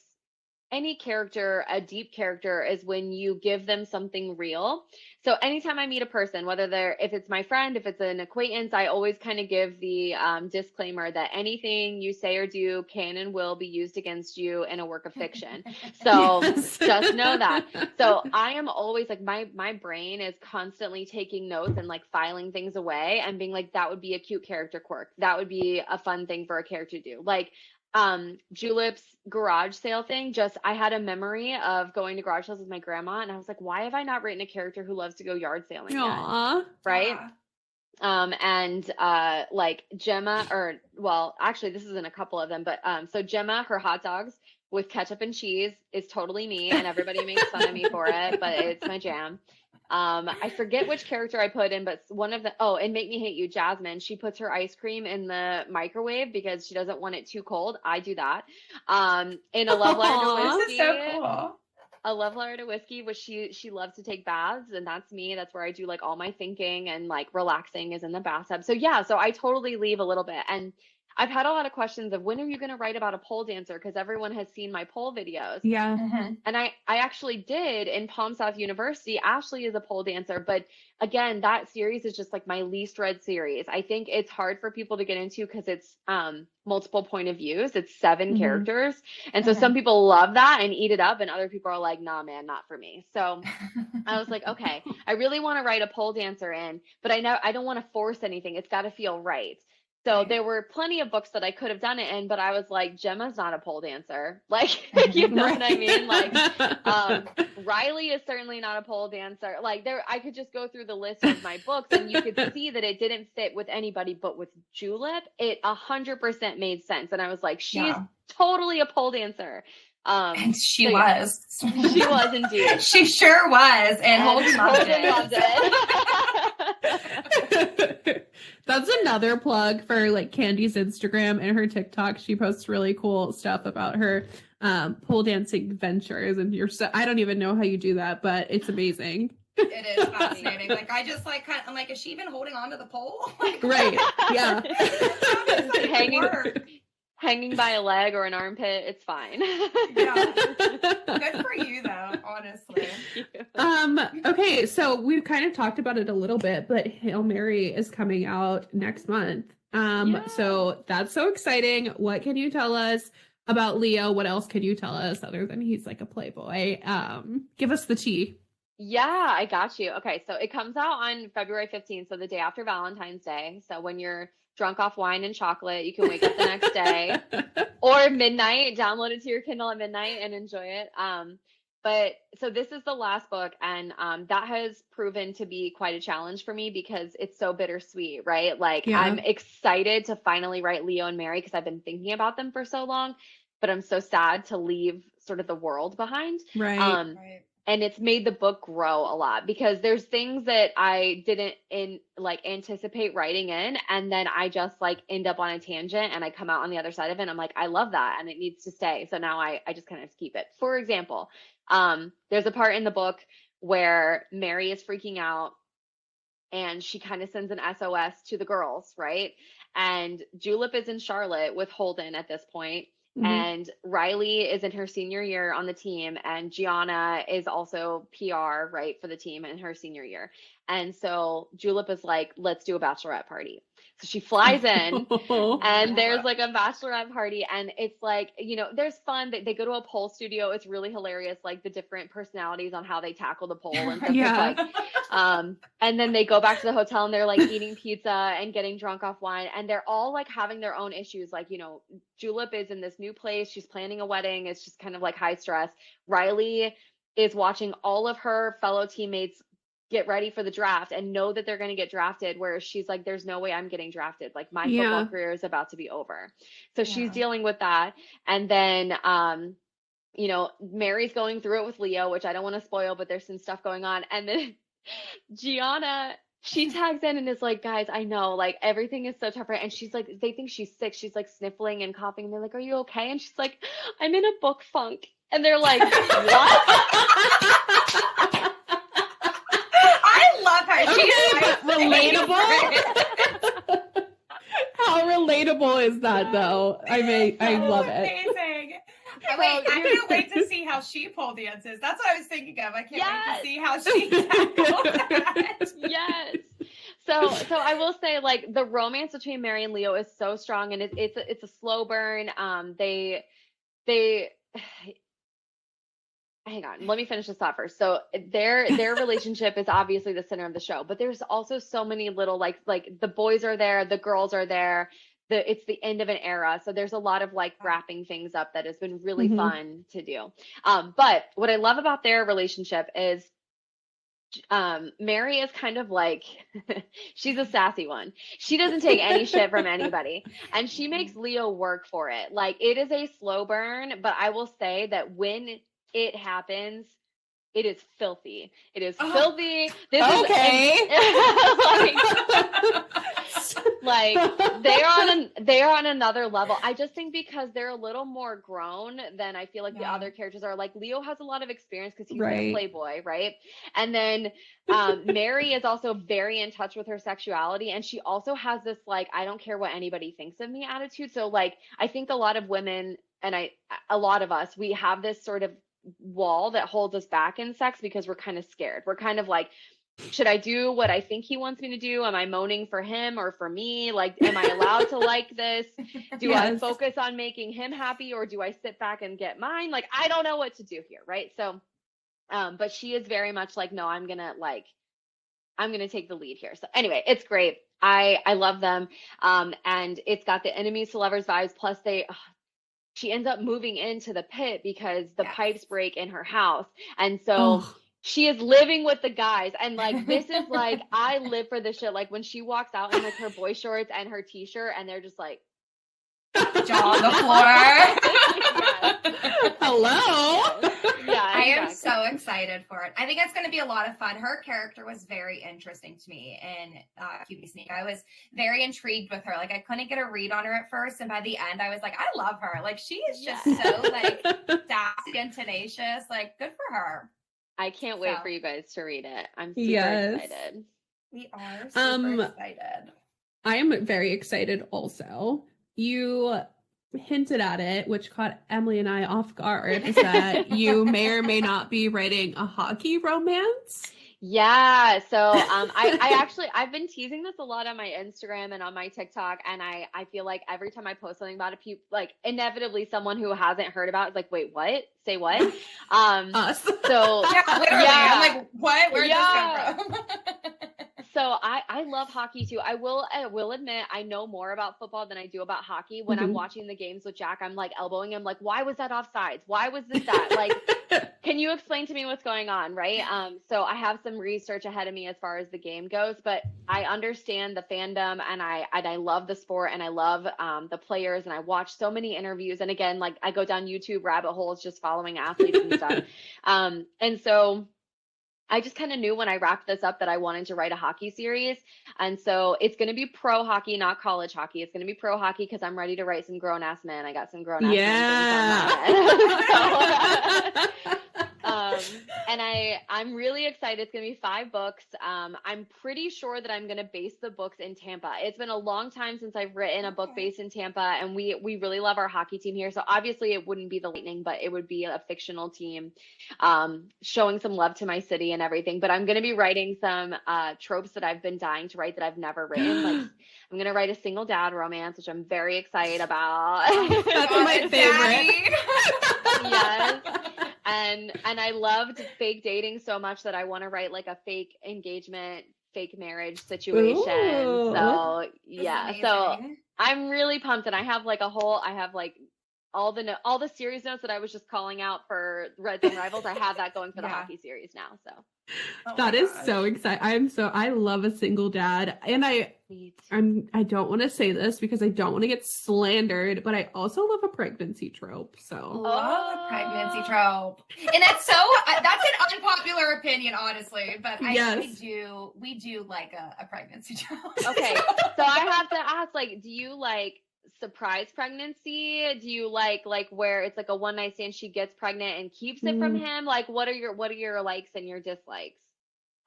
C: any character a deep character, is when you give them something real. So anytime I meet a person, if it's my friend, if it's an acquaintance, I always kind of give the disclaimer that anything you say or do can and will be used against you in a work of fiction. So just know that. So I am always like, my brain is constantly taking notes and like filing things away and being like, that would be a cute character quirk. That would be a fun thing for a character to do. Like Julep's garage sale thing, I had a memory of going to garage sales with my grandma, and I was like, why have I not written a character who loves to go yard sailing yet? Right? And like Gemma, or well, actually this isn't a couple of them, but so Gemma, her hot dogs with ketchup and cheese is totally me, and everybody makes fun of me for it, but it's my jam. I forget which character I put in, but one of and Make Me Hate You, Jasmine, she puts her ice cream in the microwave because she doesn't want it too cold. I do that. In A Love Letter to Whiskey.
B: This is so cool.
C: A Love Letter to Whiskey, which she loves to take baths, and that's me. That's where I do like all my thinking and like relaxing is in the bathtub. So yeah, so I totally leave a little bit. And I've had a lot of questions of, when are you going to write about a pole dancer? Because everyone has seen my pole videos.
A: Yeah.
B: Mm-hmm.
C: And I actually did in Palm South University. Ashley is a pole dancer. But again, that series is just like my least read series. I think it's hard for people to get into because it's multiple point of views. It's 7 characters. And so some people love that and eat it up. And other people are like, nah, man, not for me. So I was like, okay, I really want to write a pole dancer in, but I don't want to force anything. It's got to feel right. So there were plenty of books that I could have done it in, but I was like, Gemma's not a pole dancer. Like, you know what I mean? Like, Riley is certainly not a pole dancer. Like I could just go through the list of my books and you could see that it didn't fit with anybody, but with Julep, it 100% made sense. And I was like, she's totally a pole dancer.
B: And she was.
C: She was indeed.
B: She sure was. And Holden loved
A: it. That's another plug for like Kandi's Instagram and her TikTok. She posts really cool stuff about her pole dancing ventures, and I don't even know how you do that, but it's amazing.
B: It is fascinating. Like I just like I'm like, is she even holding on to the pole? Like,
A: right. Yeah.
C: Hanging by a leg or an armpit, it's fine.
B: Yeah. Good for you though, honestly.
A: Okay, so we've kind of talked about it a little bit, but Hail Mary is coming out next month. So that's so exciting. What can you tell us about Leo? What else can you tell us other than he's like a playboy? Give us the tea.
C: Yeah, I got you. Okay, so it comes out on February 15th, so the day after Valentine's Day. So when you're drunk off wine and chocolate, you can wake up the next day or midnight, download it to your Kindle at midnight and enjoy it. But so this is the last book, and that has proven to be quite a challenge for me because it's so bittersweet, right? Like I'm excited to finally write Leo and Mary because I've been thinking about them for so long, but I'm so sad to leave sort of the world behind.
A: Right.
C: And it's made the book grow a lot because there's things that I didn't anticipate writing in. And then I just like end up on a tangent and I come out on the other side of it. And I'm like, I love that. And it needs to stay. So now I just kind of keep it. For example, there's a part in the book where Mary is freaking out and she kind of sends an SOS to the girls. Right. And Julep is in Charlotte with Holden at this point. And Riley is in her senior year on the team, and Gianna is also PR, right, for the team in her senior year. And so Julep is like, let's do a bachelorette party. So she flies in and there's like a bachelorette party, and it's like, you know, there's fun. They go to a pole studio. It's really hilarious. Like the different personalities on how they tackle the pole and stuff.
A: Yeah.
C: Like, and then they go back to the hotel and they're like eating pizza and getting drunk off wine. And they're all like having their own issues. Like, you know, Julep is in this new place. She's planning a wedding. It's just kind of like high stress. Riley is watching all of her fellow teammates get ready for the draft and know that they're going to get drafted, whereas she's like, there's no way I'm getting drafted. Like my football career is about to be over. So she's dealing with that. And then you know, Mary's going through it with Leo, which I don't want to spoil, but there's some stuff going on. And then Gianna, she tags in and is like, guys, I know, like everything is so tough, right? And she's like, they think she's sick. She's like sniffling and coughing. And they're like, are you okay? And she's like, I'm in a book funk. And they're like, what?
B: I love her.
A: Okay, relatable. How relatable is that, though? I love it.
B: Amazing. I can't wait to see how she pole dances. That's what I was thinking of. I can't wait to see how she tackles that.
C: Yes. So I will say, like, the romance between Mary and Leo is so strong, and it's a slow burn. They hang on, let me finish this thought first. So their relationship is obviously the center of the show, but there's also so many little like the boys are there, the girls are there. It's the end of an era, so there's a lot of like wrapping things up that has been really fun to do. But what I love about their relationship is Mary is kind of like she's a sassy one. She doesn't take any shit from anybody, and she makes Leo work for it. Like, it is a slow burn, but I will say that when it happens, it is filthy. It is filthy. This
A: okay.
C: Like they are on another level. I just think because they're a little more grown than I feel like the other characters are. Like, Leo has a lot of experience because he's a playboy, right? And then Mary is also very in touch with her sexuality, and she also has this like, I don't care what anybody thinks of me attitude. So like, I think a lot of women and a lot of us, we have this sort of wall that holds us back in sex because we're kind of scared. We're kind of like, should I do what I think he wants me to do? Am I moaning for him or for me? Like, am I allowed to like this? Do I focus on making him happy, or do I sit back and get mine? Like, I don't know what to do here, right? So, but she is very much like, no, I'm gonna take the lead here. So anyway, it's great. I love them. And it's got the enemies to lovers vibes. Plus she ends up moving into the pit because the pipes break in her house. And so she is living with the guys. And like, this is like, I live for this shit. Like, when she walks out in like her boy shorts and her t-shirt, and they're just like
B: jaw on the floor.
A: Hello.
C: Yeah,
B: I am so excited for it. I think it's going to be a lot of fun. Her character was very interesting to me in QB Sneak. I was very intrigued with her. Like, I couldn't get a read on her at first, and by the end, I was like, I love her. Like, she is just so like sassy and tenacious. Like, good for her.
C: I can't wait for you guys to read it. I'm super excited.
B: We are super excited.
A: I am very excited also. You hinted at it, which caught Emily and I off guard, is that you may or may not be writing a hockey romance.
C: Yeah. So I've been teasing this a lot on my Instagram and on my TikTok, and I feel like every time I post something about it, like inevitably someone who hasn't heard about it is like, wait, what? Say what?
A: Us.
C: So
B: literally. I'm like, what? Where'd this come from?
C: So I love hockey too. I will admit I know more about football than I do about hockey. When I'm watching the games with Jack, I'm like elbowing him, like, why was that offsides? Why was this that? Like, can you explain to me what's going on? Right. So I have some research ahead of me as far as the game goes, but I understand the fandom, and I love the sport, and I love the players, and I watch so many interviews. And again, like, I go down YouTube rabbit holes just following athletes and stuff. And so I just kind of knew when I wrapped this up that I wanted to write a hockey series. And so it's going to be pro hockey, not college hockey. It's going to be pro hockey because I'm ready to write some grown ass men. I got some grown ass men. And I'm really excited. It's going to be 5 books. I'm pretty sure that I'm going to base the books in Tampa. It's been a long time since I've written a book based in Tampa, and we really love our hockey team here. So obviously it wouldn't be the Lightning, but it would be a fictional team, showing some love to my city and everything. But I'm going to be writing some tropes that I've been dying to write that I've never written. Like, I'm going to write a single dad romance, which I'm very excited about.
A: That's my favorite.
C: Yes. And I loved fake dating so much that I want to write like a fake engagement, fake marriage situation.
A: Ooh.
C: So yeah, so I'm really pumped, and I have like all the series notes that I was just calling out for Reds and Rivals. I have that going for the hockey series now. So
A: that is so exciting. I love a single dad, and I
C: Me too.
A: I don't want to say this because I don't want to get slandered, but I also love a pregnancy trope. So
B: Love a pregnancy trope. And that's an unpopular opinion, honestly, but we do like a pregnancy trope.
C: Okay. So I have to ask, like, do you like surprise pregnancy? Do you like where it's like a one night stand, she gets pregnant and keeps it from him? Like, what are your likes and your dislikes?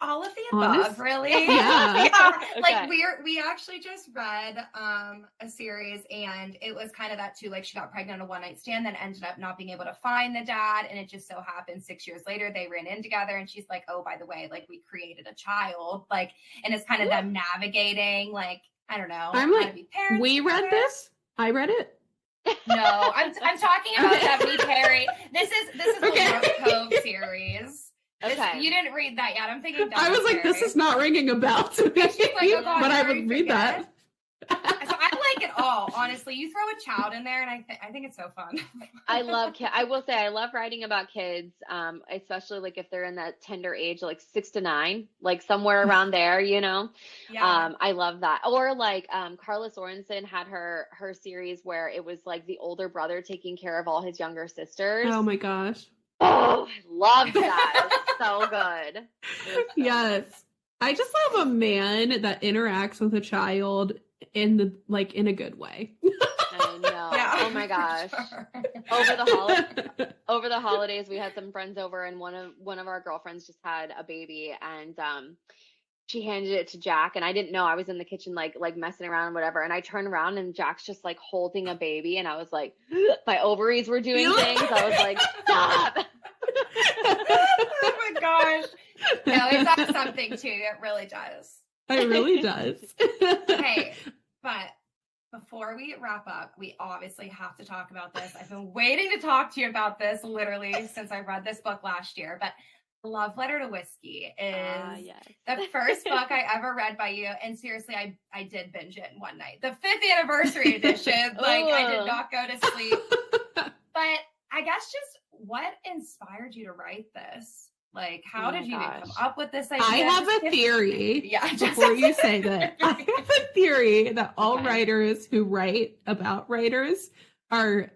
B: All of the above, really.
A: Yeah.
B: Okay.
C: Like
B: we actually just read a series, and it was kind of that too. Like, she got pregnant on a one night stand, then ended up not being able to find the dad, and it just so happened 6 years later they ran in together, and she's like, "Oh, by the way, like, we created a child." Like, and it's kind of them navigating, like, I don't know.
A: I'm like,
B: how to be parents
A: we read
B: together.
A: this. I read it.
B: No, I'm talking about Stephanie Perry. This is the
A: Okay.
B: Rose Cove series.
C: Okay.
B: You didn't read that yet. I'm thinking.
A: I was like, this is not ringing a bell to me,
B: She's like, oh God,
A: but I
B: Mary,
A: would read that.
B: So I like it all, honestly. You throw a child in there, and I think it's so fun.
C: I love I will say I love writing about kids, especially like if they're in that tender age, like 6 to 9, like somewhere around there, you know.
B: Yeah.
C: I love that. Or like Carla Sorensen had her series where it was like the older brother taking care of all his younger sisters.
A: Oh my gosh.
C: Oh, I loved that. It's so good.
A: Yes. I just love a man that interacts with a child in a good way.
C: I know.
B: Yeah.
C: Oh my gosh.
B: Sure.
C: Over the holidays, we had some friends over, and one of our girlfriends just had a baby, and she handed it to Jack, and I didn't know. I was in the kitchen like messing around and whatever, and I turned around and Jack's just like holding a baby, and I was like, my ovaries were doing things. I was like, stop.
B: Oh my gosh. No, it does something too. It really does.
A: It really does.
B: Okay, but before we wrap up, we obviously have to talk about this. I've been waiting to talk to you about this literally since I read this book last year, but Love Letter to Whiskey is
C: Yes.
B: the first book I ever read by you. And seriously, I did binge it in one night. The 5th anniversary edition. Like, I did not go to sleep. But I guess just what inspired you to write this? Like, how did you even come up with this idea?
A: I have a theory.
B: Yeah.
A: Before you say that, I have a theory that all writers who write about writers are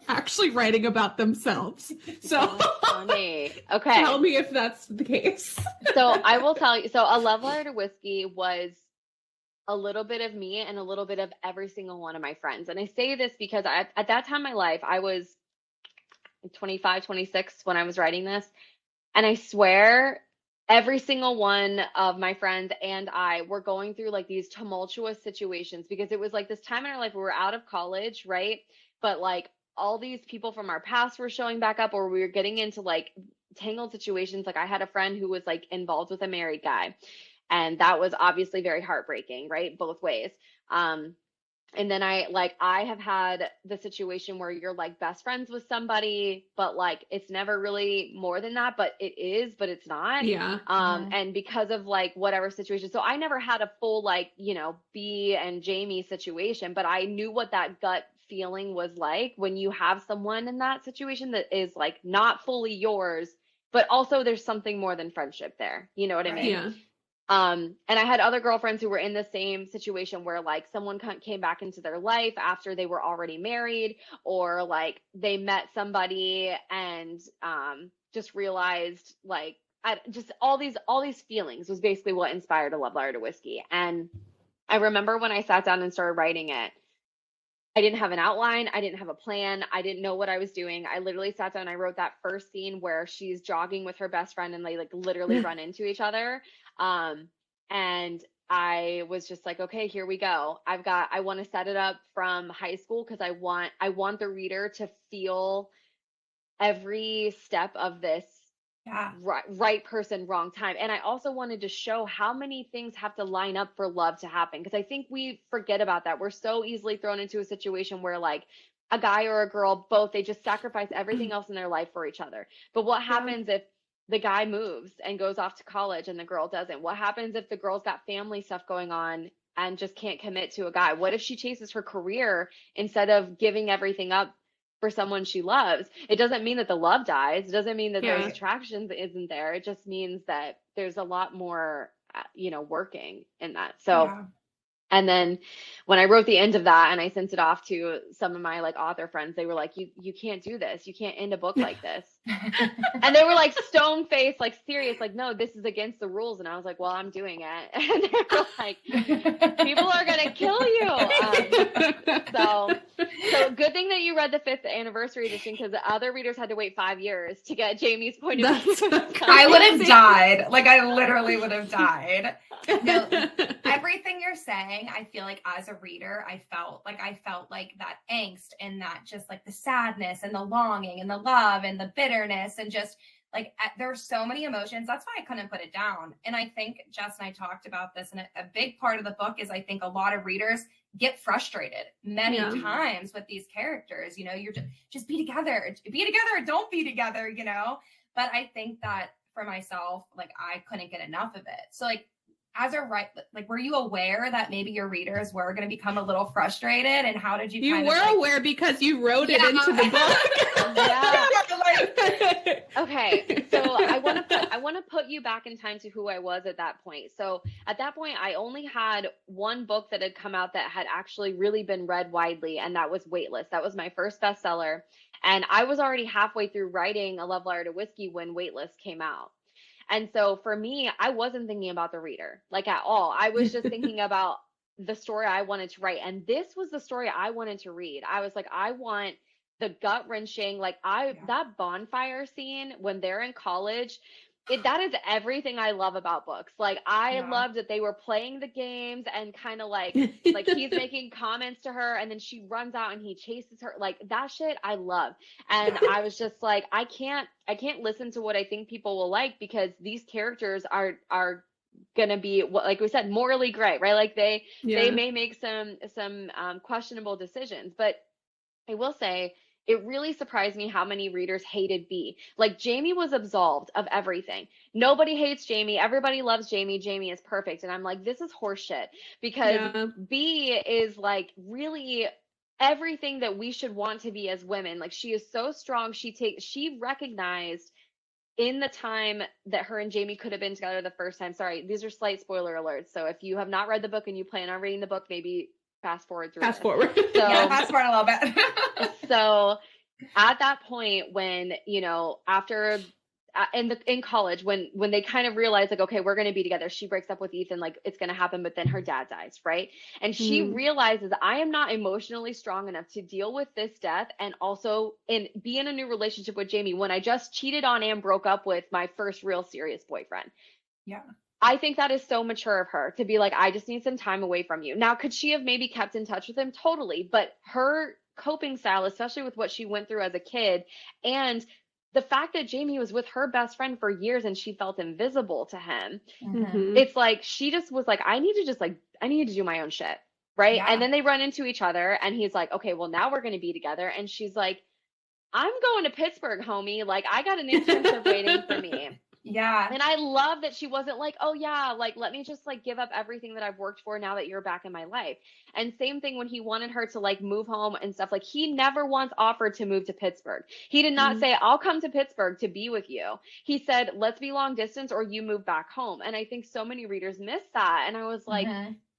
A: actually writing about themselves. So
C: funny. Okay.
A: Tell me if that's the case.
C: So I will tell you. So A Love Letter to Whiskey was a little bit of me and a little bit of every single one of my friends. And I say this because at that time in my life, I was 25, 26 when I was writing this. And I swear every single one of my friends and I were going through like these tumultuous situations, because it was like this time in our life where we were out of college, right? But like all these people from our past were showing back up, or we were getting into like tangled situations. Like I had a friend who was like involved with a married guy, and that was obviously very heartbreaking, right? Both ways. And then I have had the situation where you're like best friends with somebody, but like it's never really more than that, but it is, but it's not.
A: Yeah.
C: And because of like whatever situation. So I never had a full like, B and Jamie situation, but I knew what that gut feeling was like when you have someone in that situation that is like not fully yours, but also there's something more than friendship there. You know what I mean?
A: Yeah.
C: And I had other girlfriends who were in the same situation where like someone came back into their life after they were already married, or like they met somebody and just realized like just all these feelings was basically what inspired A Love Letter to Whiskey. And I remember when I sat down and started writing it, I didn't have an outline. I didn't have a plan. I didn't know what I was doing. I literally sat down. I wrote that first scene where she's jogging with her best friend and they like literally run into each other. And I was just like, okay, here we go. I want to set it up from high school, because I want the reader to feel every step of this.
B: Yeah.
C: Right person, wrong time. And I also wanted to show how many things have to line up for love to happen, because I think we forget about that. We're so easily thrown into a situation where like a guy or a girl, both, they just sacrifice everything else in their life for each other. But what happens if the guy moves and goes off to college and the girl doesn't? What happens if the girl's got family stuff going on and just can't commit to a guy? What if she chases her career instead of giving everything up for someone she loves? It doesn't mean that the love dies. It doesn't mean that those attractions isn't there. It just means that there's a lot more working in that. So and then when I wrote the end of that and I sent it off to some of my like author friends, they were like, you can't do this. You can't end a book like this. And they were like stone faced, like serious, like, no, this is against the rules. And I was like, well, I'm doing it. And they were like, people are going to kill you. So good thing that you read the 5th anniversary edition, because the other readers had to wait 5 years to get Jamie's point of view.
B: I would have died. Like, I literally would have died. No, everything you're saying, I feel like as a reader, I felt like that angst and that just like the sadness and the longing and the love and the bitterness and just like there's so many emotions. That's why I couldn't put it down. And I think Jess and I talked about this, and a big part of the book is I think a lot of readers get frustrated many times with these characters. You're just be together, don't be together, But I think that for myself, like I couldn't get enough of it. So like, were you aware that maybe your readers were going to become a little frustrated, and how did you?
A: You were aware because you wrote it into the book.
C: Okay, so I want to put you back in time to who I was at that point. So at that point, I only had one book that had come out that had actually really been read widely, and that was Waitlist. That was my first bestseller, and I was already halfway through writing A Love Letter to Whiskey when Waitlist came out. And so for me, I wasn't thinking about the reader like at all. I was just thinking about the story I wanted to write. And this was the story I wanted to read. I was like, I want the gut wrenching, like that bonfire scene when they're in college. That is everything I love about books. Like I loved that they were playing the games and kind of like he's making comments to her and then she runs out and he chases her. Like that shit I love. And I was just like, I can't listen to what I think people will like, because these characters are gonna be, like we said, morally gray, right? Like they may make some questionable decisions, but I will say, it really surprised me how many readers hated B. Like Jamie was absolved of everything. Nobody hates Jamie. Everybody loves Jamie. Jamie is perfect. And I'm like, this is horseshit, because B is like really everything that we should want to be as women. Like she is so strong. She recognized in the time that her and Jamie could have been together the first time. Sorry, these are slight spoiler alerts. So if you have not read the book and you plan on reading the book, maybe fast forward through.
A: Fast forward.
C: So,
B: fast forward a little bit.
C: So at that point, when, after in college, when they kind of realize like, okay, we're going to be together, she breaks up with Ethan, like it's going to happen, but then her dad dies, right? And she realizes, I am not emotionally strong enough to deal with this death and also be in a new relationship with Jamie when I just cheated on and broke up with my first real serious boyfriend.
B: Yeah.
C: I think that is so mature of her to be like, I just need some time away from you. Now, could she have maybe kept in touch with him? Totally. But her coping style, especially with what she went through as a kid, and the fact that Jamie was with her best friend for years and she felt invisible to him, it's like, she just was like, I need to do my own shit. Right. Yeah. And then they run into each other and he's like, okay, well, now we're going to be together. And she's like, I'm going to Pittsburgh, homie. Like I got an internship waiting for me.
B: Yeah.
C: And I love that she wasn't like, oh yeah, like, let me just like give up everything that I've worked for now that you're back in my life. And same thing when he wanted her to like move home and stuff, like he never once offered to move to Pittsburgh. He did not say, I'll come to Pittsburgh to be with you. He said, let's be long distance or you move back home. And I think so many readers miss that. And I was like,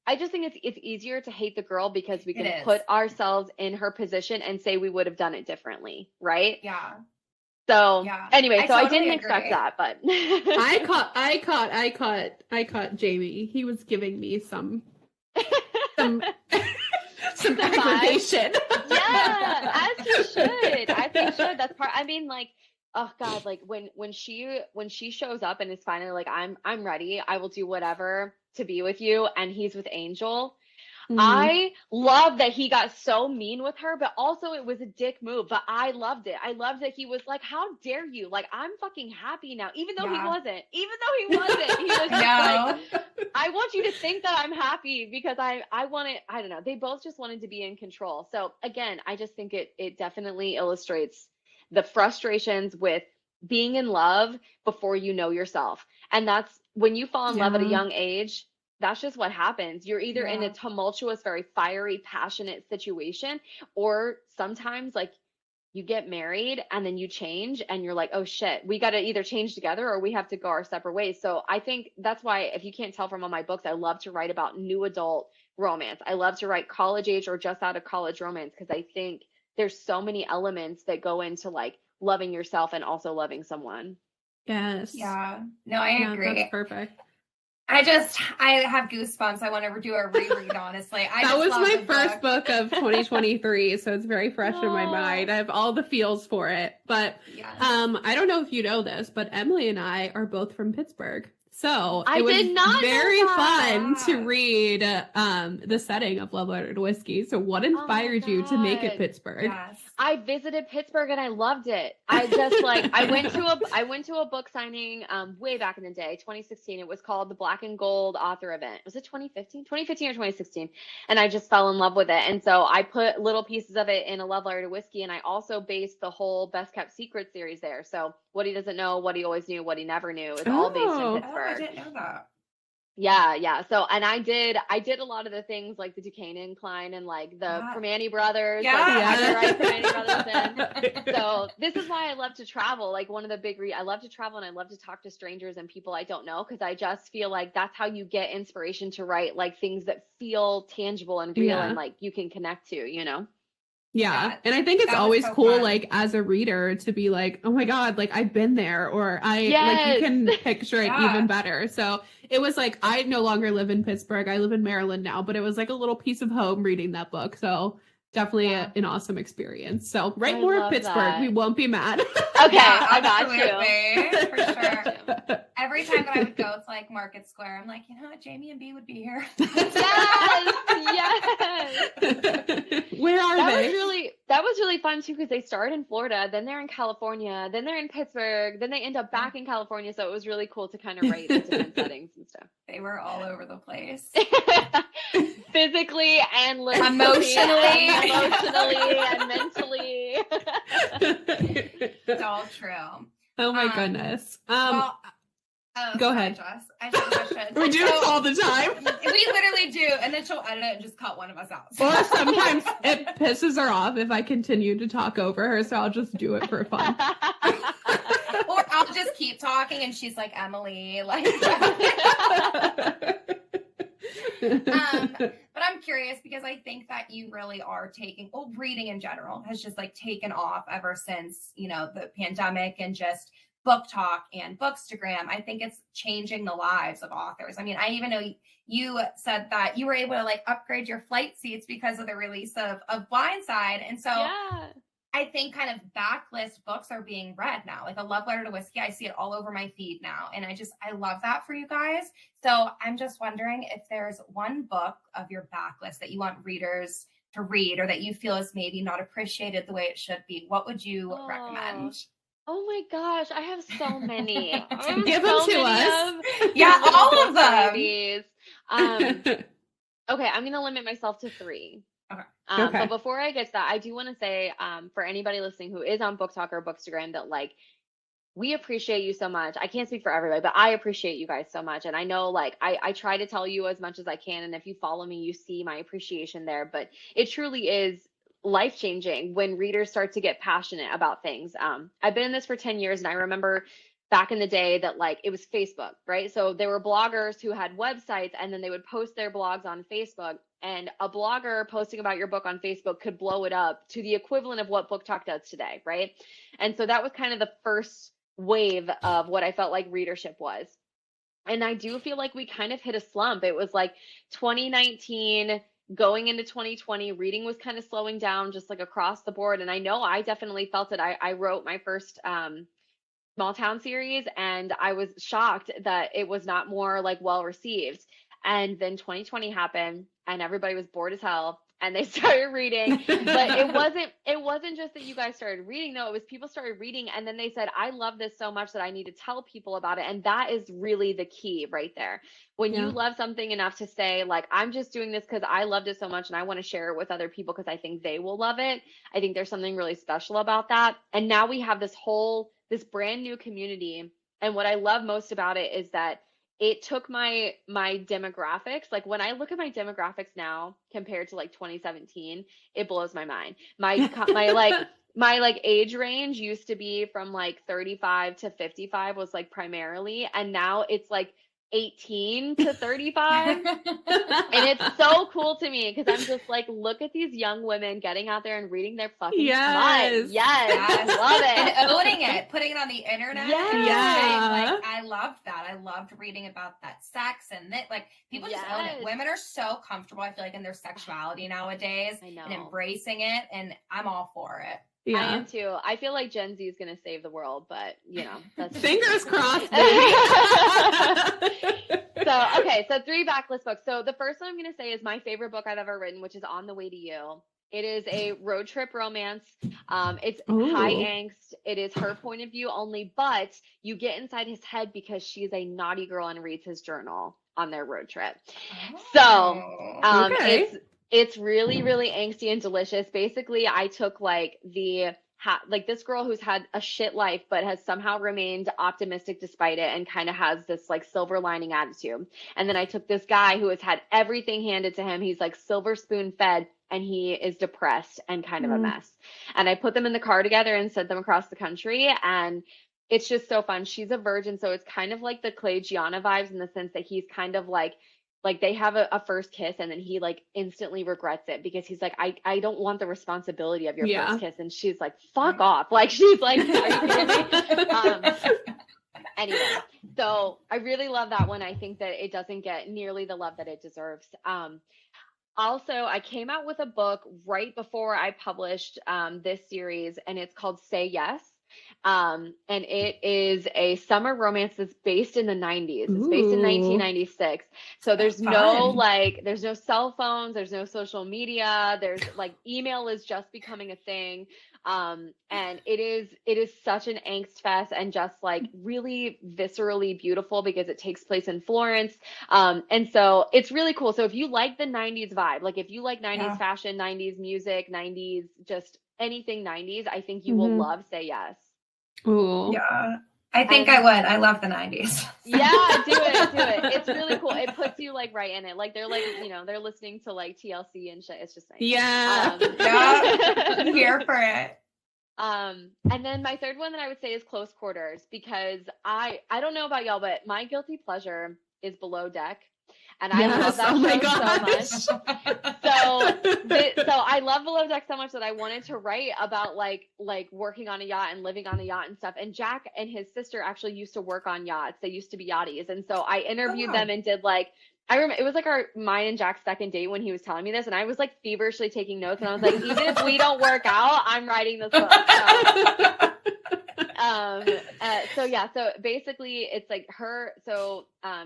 C: I just think it's easier to hate the girl because we can put ourselves in her position and say we would have done it differently. Right.
B: Yeah.
C: So anyway, I
B: totally
C: didn't
B: agree.
C: expect that, but
A: I caught Jamie. He was giving me some aggravation.
C: Yeah, as he should. That's part. I mean, like, oh God, like when she shows up and is finally like, I'm ready. I will do whatever to be with you, and he's with Angel. I love that he got so mean with her, but also it was a dick move, but I loved it. I loved that he was like, how dare you? Like, I'm fucking happy now, even though he wasn't, he was just like, I want you to think that I'm happy because I wanted, I don't know. They both just wanted to be in control. So again, I just think it definitely illustrates the frustrations with being in love before you know yourself. And that's when you fall in love at a young age. That's just what happens. You're either in a tumultuous, very fiery, passionate situation, or sometimes like you get married and then you change and you're like, oh shit, we got to either change together or we have to go our separate ways. So I think that's why, if you can't tell from all my books, I love to write about new adult romance. I love to write college age or just out of college romance, because I think there's so many elements that go into like loving yourself and also loving someone.
A: Yes.
B: Yeah. No, I agree.
A: That's perfect.
B: I have goosebumps. I want to do a reread, honestly.
A: That was my first book of 2023, so it's very fresh in my mind. I have all the feels for it. But
B: Yes.
A: I don't know if you know this, but Emily and I are both from Pittsburgh. So
C: I
A: it was
C: did not know
A: very fun
B: that.
A: to read the setting of Love Letter to Whiskey. So what inspired you to make it
C: God.
A: Pittsburgh?
B: Yes.
C: I visited Pittsburgh and I loved it. I just like I went to a book signing way back in the day, 2016. It was called the Black and Gold Author Event. Was it 2015? 2015 or 2016? And I just fell in love with it. And so I put little pieces of it in A Love Letter to Whiskey, and I also based the whole Best Kept Secret series there. So What He Doesn't Know, What He Always Knew, What He Never Knew is all based in
A: Oh.
C: Pittsburgh.
B: Oh, I didn't know that.
C: Yeah. So, and I did a lot of the things like the Duquesne Incline and like the
B: Yeah.
C: Primanti Brothers.
B: Yeah.
C: Like, I had to write Primanti Brothers in. So this is why I love to travel. Like one of the big I love to travel, and I love to talk to strangers and people I don't know, because I just feel like that's how you get inspiration to write like things that feel tangible and real
A: Yeah.
C: and like you can connect to, you know?
A: Yeah.
B: Yeah,
A: And I think it's
B: that was
A: always
B: so
A: cool,
B: fun.
A: like as a reader, to be like, oh my God, like I've been there, or like
C: Yes.
A: you can picture it
B: Yeah.
A: even better. So it was like, I no longer live in Pittsburgh. I live in Maryland now, but it was like a little piece of home reading that book. So definitely
B: Yeah.
A: an awesome experience. So write
C: I
A: more of
C: love
A: Pittsburgh.
C: that.
A: We won't be mad.
C: Okay,
B: Yeah,
C: I got you.
B: absolutely, for
C: I
B: sure.
C: got you.
B: Every time that I would go to like Market Square, I'm like, you know what, Jamie and B would be here.
C: Yes.
A: Where are
C: That was really fun too, because they started in Florida, then they're in California, then they're in Pittsburgh, then they end up back in California. So it was really cool to kind of write in different settings and stuff.
B: They were all over the place.
C: Physically and
B: Emotionally.
C: and mentally.
B: It's all true.
A: Oh my
B: Um,
A: goodness.
B: Well,
A: go
B: sorry,
A: ahead.
B: Jess. I have a question.
A: We do this all the time.
B: We literally do, and then she'll edit it and just cut one of us out.
A: Or sometimes it pisses her off if I continue to talk over her, so I'll just do it for fun.
B: Or I'll just keep talking, and she's like, Emily, like. But I'm curious, because I think that you really are reading in general has just like taken off ever since, the pandemic, and just book talk and Bookstagram. I think it's changing the lives of authors. I mean, I even know you said that you were able to like upgrade your flight seats because of the release of Blindside. And so
C: Yeah.
B: I think kind of backlist books are being read now, like A Love Letter to Whiskey. I see it all over my feed now. And I love that for you guys. So I'm just wondering if there's one book of your backlist that you want readers to read, or that you feel is maybe not appreciated the way it should be. What would you recommend?
C: Oh my gosh, I have so many.
A: Give them to us.
B: Yeah, all of them.
C: varieties. Okay, I'm going to limit myself to 3.
A: Okay.
C: But before I get to that, I do want to say, for anybody listening who is on Book Talk or Bookstagram, that like, we appreciate you so much. I can't speak for everybody, but I appreciate you guys so much. And I know like I try to tell you as much as I can. And if you follow me, you see my appreciation there. But it truly is life-changing when readers start to get passionate about things. I've been in this for 10 years, and I remember back in the day that like it was Facebook, right? So there were bloggers who had websites, and then they would post their blogs on Facebook, and a blogger posting about your book on Facebook could blow it up to the equivalent of what Book Talk does today, right? And so that was kind of the first wave of what I felt like readership was. And I do feel like we kind of hit a slump. It was like 2019 going into 2020, reading was kind of slowing down just like across the board. And I know I definitely felt it. I wrote my first small town series, and I was shocked that it was not more like well received. And then 2020 happened, and everybody was bored as hell, and they started reading. But it wasn't just that you guys started reading, though. It was people started reading, and then they said, I love this so much that I need to tell people about it. And that is really the key right there. When you love something enough to say, like, I'm just doing this because I loved it so much and I want to share it with other people because I think they will love it. I think there's something really special about that. And now we have this brand new community. And what I love most about it is that it took my demographics. Like when I look at my demographics now compared to like 2017, it blows my mind. My like my like age range used to be from like 35 to 55 was like primarily, and now it's like 18 to 35. And it's so cool to me because I'm just like, look at these young women getting out there and reading their fucking smut. Yes, love it.
B: And owning it, putting it on the internet.
A: Yeah.
B: Like, I loved that. I loved reading about that sex and that, like, people just own it. Women are so comfortable, I feel like, in their sexuality nowadays.
C: I know.
B: And embracing it, and I'm all for it.
A: Yeah.
C: I am too. I feel like Gen Z is going to save the world, but you know, that's
A: fingers crossed, baby.
C: So 3 backlist books. So the first one I'm going to say is my favorite book I've ever written, which is On the Way to You. It is a road trip romance. It's high angst. It is her point of view only, but you get inside his head because she's a naughty girl and reads his journal on their road trip.
A: Okay.
C: It's really, really angsty and delicious. Basically, I took like this girl who's had a shit life, but has somehow remained optimistic despite it and kind of has this like silver lining attitude. And then I took this guy who has had everything handed to him. He's like silver spoon fed, and he is depressed and kind of a mess. And I put them in the car together and sent them across the country. And it's just so fun. She's a virgin, so it's kind of like the Clay Gianna vibes in the sense that he's kind of like they have a first kiss and then he like instantly regrets it because he's like, I don't want the responsibility of your first kiss. And she's like, fuck off. Like, she's like, are you kidding me? Anyway, so I really love that one. I think that it doesn't get nearly the love that it deserves. Also, I came out with a book right before I published this series, and it's called Say Yes. And it is a summer romance that's based in the 90s. It's based in 1996. So there's there's no cell phones, there's no social media, there's like email is just becoming a thing. And it is such an angst fest and just like really viscerally beautiful because it takes place in Florence. And so it's really cool. So if you like the 90s vibe, like if you like 90s fashion, 90s music, 90s, just anything 90s, I think you will love Say Yes.
A: Ooh.
B: Yeah. I think I would. I love the 90s.
C: Yeah, do it. It's really cool. It puts you like right in it. Like they're like, you know, they're listening to like TLC and shit. It's just nice.
A: Yeah.
B: I'm here for it.
C: And then my third one that I would say is Close Quarters, because I don't know about y'all, but my guilty pleasure is Below Deck. And I love that show so much. So I love Below Deck so much that I wanted to write about like working on a yacht and living on a yacht and stuff. And Jack and his sister actually used to work on yachts. They used to be yachties. And so I interviewed them and did like, I remember it was like mine and Jack's second date when he was telling me this, and I was like feverishly taking notes, and I was like, even if we don't work out, I'm writing this book. So basically it's like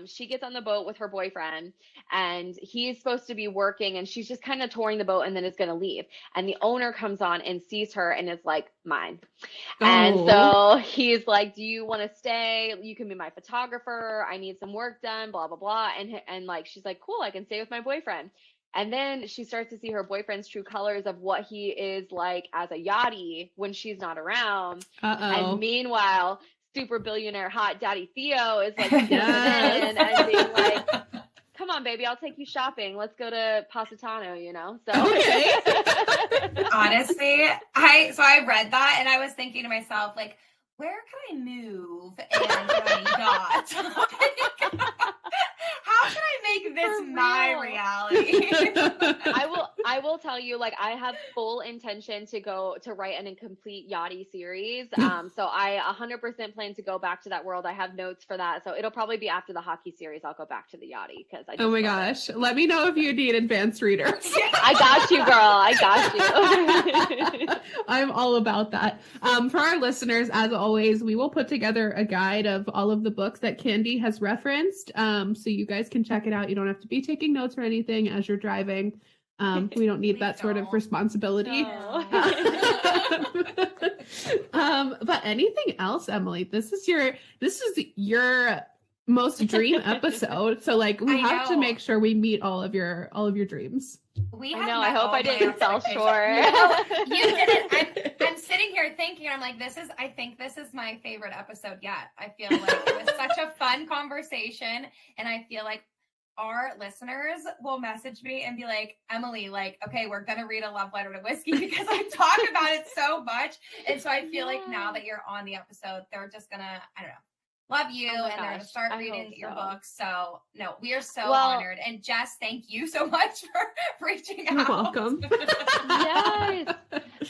C: she gets on the boat with her boyfriend, and he's supposed to be working, and she's just kind of touring the boat and then is going to leave. And the owner comes on and sees her and is like, mine. And so he's like, do you want to stay? You can be my photographer. I need some work done, blah, blah, blah. And like, she's like, cool, I can stay with my boyfriend. And then she starts to see her boyfriend's true colors of what he is like as a yachty when she's not around. And meanwhile, super billionaire hot daddy Theo is like in and being like, come on, baby, I'll take you shopping. Let's go to Positano, you know? So
B: honestly, I read that and I was thinking to myself, like, where can I move and get on a yacht? How can I make this my reality?
C: I will tell you, like, I have full intention to write an incomplete yachty series. So I 100% plan to go back to that world. I have notes for that. So it'll probably be after the hockey series. I'll go back to the yachty because I just
A: oh my gosh. Let me know if you need advanced readers.
C: I got you, girl. I got you.
A: I'm all about that. For our listeners, as always, we will put together a guide of all of the books that Kandi has referenced. So you guys can check it out. You don't have to be taking notes or anything as you're driving. We don't need that sort of responsibility.
C: No.
A: But anything else, Emily? This is your most dream episode. So like we have to make sure we meet all of your dreams.
C: I hope I didn't sell short.
B: You didn't. I'm sitting here thinking, I'm like, I think this is my favorite episode yet. I feel like it was such a fun conversation, and I feel like our listeners will message me and be like, Emily, like, okay, we're going to read a love letter to whiskey because I talk about it so much. And so I feel like now that you're on the episode, they're just going to, I don't know, love you, and they're going to start reading your books. So no, we are so honored. And Jess, thank you so much for reaching out.
A: You're welcome.
C: Yes.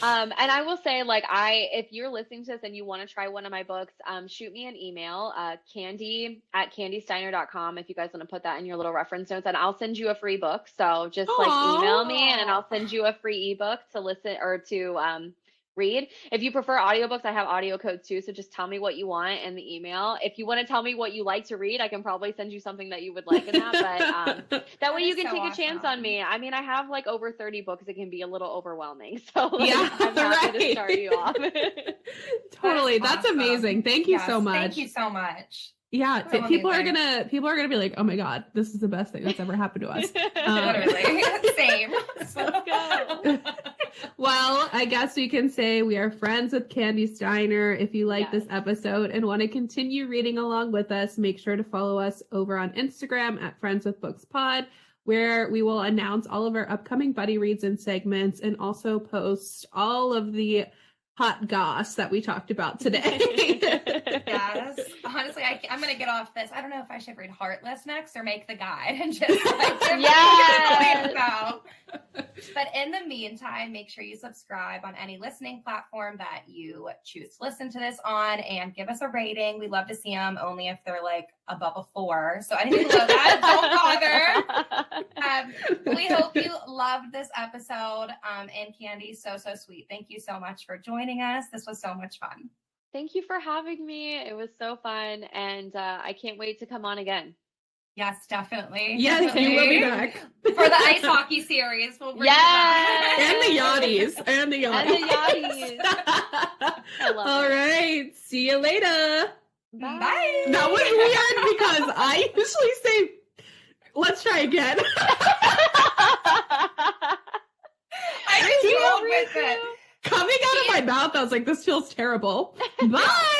C: And I will say, like, if you're listening to this and you want to try one of my books, shoot me an email, Kandi@kandysteiner.com, if you guys want to put that in your little reference notes, and I'll send you a free book. So just like email me and I'll send you a free ebook to listen or to read. If you prefer audiobooks, I have audio codes too. So just tell me what you want in the email. If you want to tell me what you like to read, I can probably send you something that you would like in that. But that way you can take a chance on me. I mean, I have like over 30 books. It can be a little overwhelming. So like, I'm happy to start you off.
A: Totally. That's amazing. Thank you so much.
B: Thank you so much.
A: Yeah, people are gonna be like, oh my God, this is the best thing that's ever happened to us.
B: Literally, same. Let's go.
A: Well, I guess we can say we are friends with Kandi Steiner. If you like this episode and want to continue reading along with us, make sure to follow us over on Instagram at Friends with Books Pod, where we will announce all of our upcoming buddy reads and segments, and also post all of the hot goss that we talked about today.
B: Yes. Honestly, I'm going to get off this. I don't know if I should read Heartless next or make the guide and just like about. But in the meantime, make sure you subscribe on any listening platform that you choose to listen to this on, and give us a rating. We love to see them, only if they're like above a 4. So anything below that, don't bother. We hope you loved this episode. And Kandi, so sweet. Thank you so much for joining us. This was so much fun.
C: Thank you for having me. It was so fun. And I can't wait to come on again.
B: Yes, definitely.
A: Yes,
B: definitely.
A: you will be back.
B: For the ice hockey series. We'll bring
A: and the yachties.
C: And the yachties.
A: All right. See you later.
B: Bye.
A: That was weird because I usually say, let's try again.
B: I just rolled with it.
A: Coming out of my mouth, I was like, this feels terrible. Bye.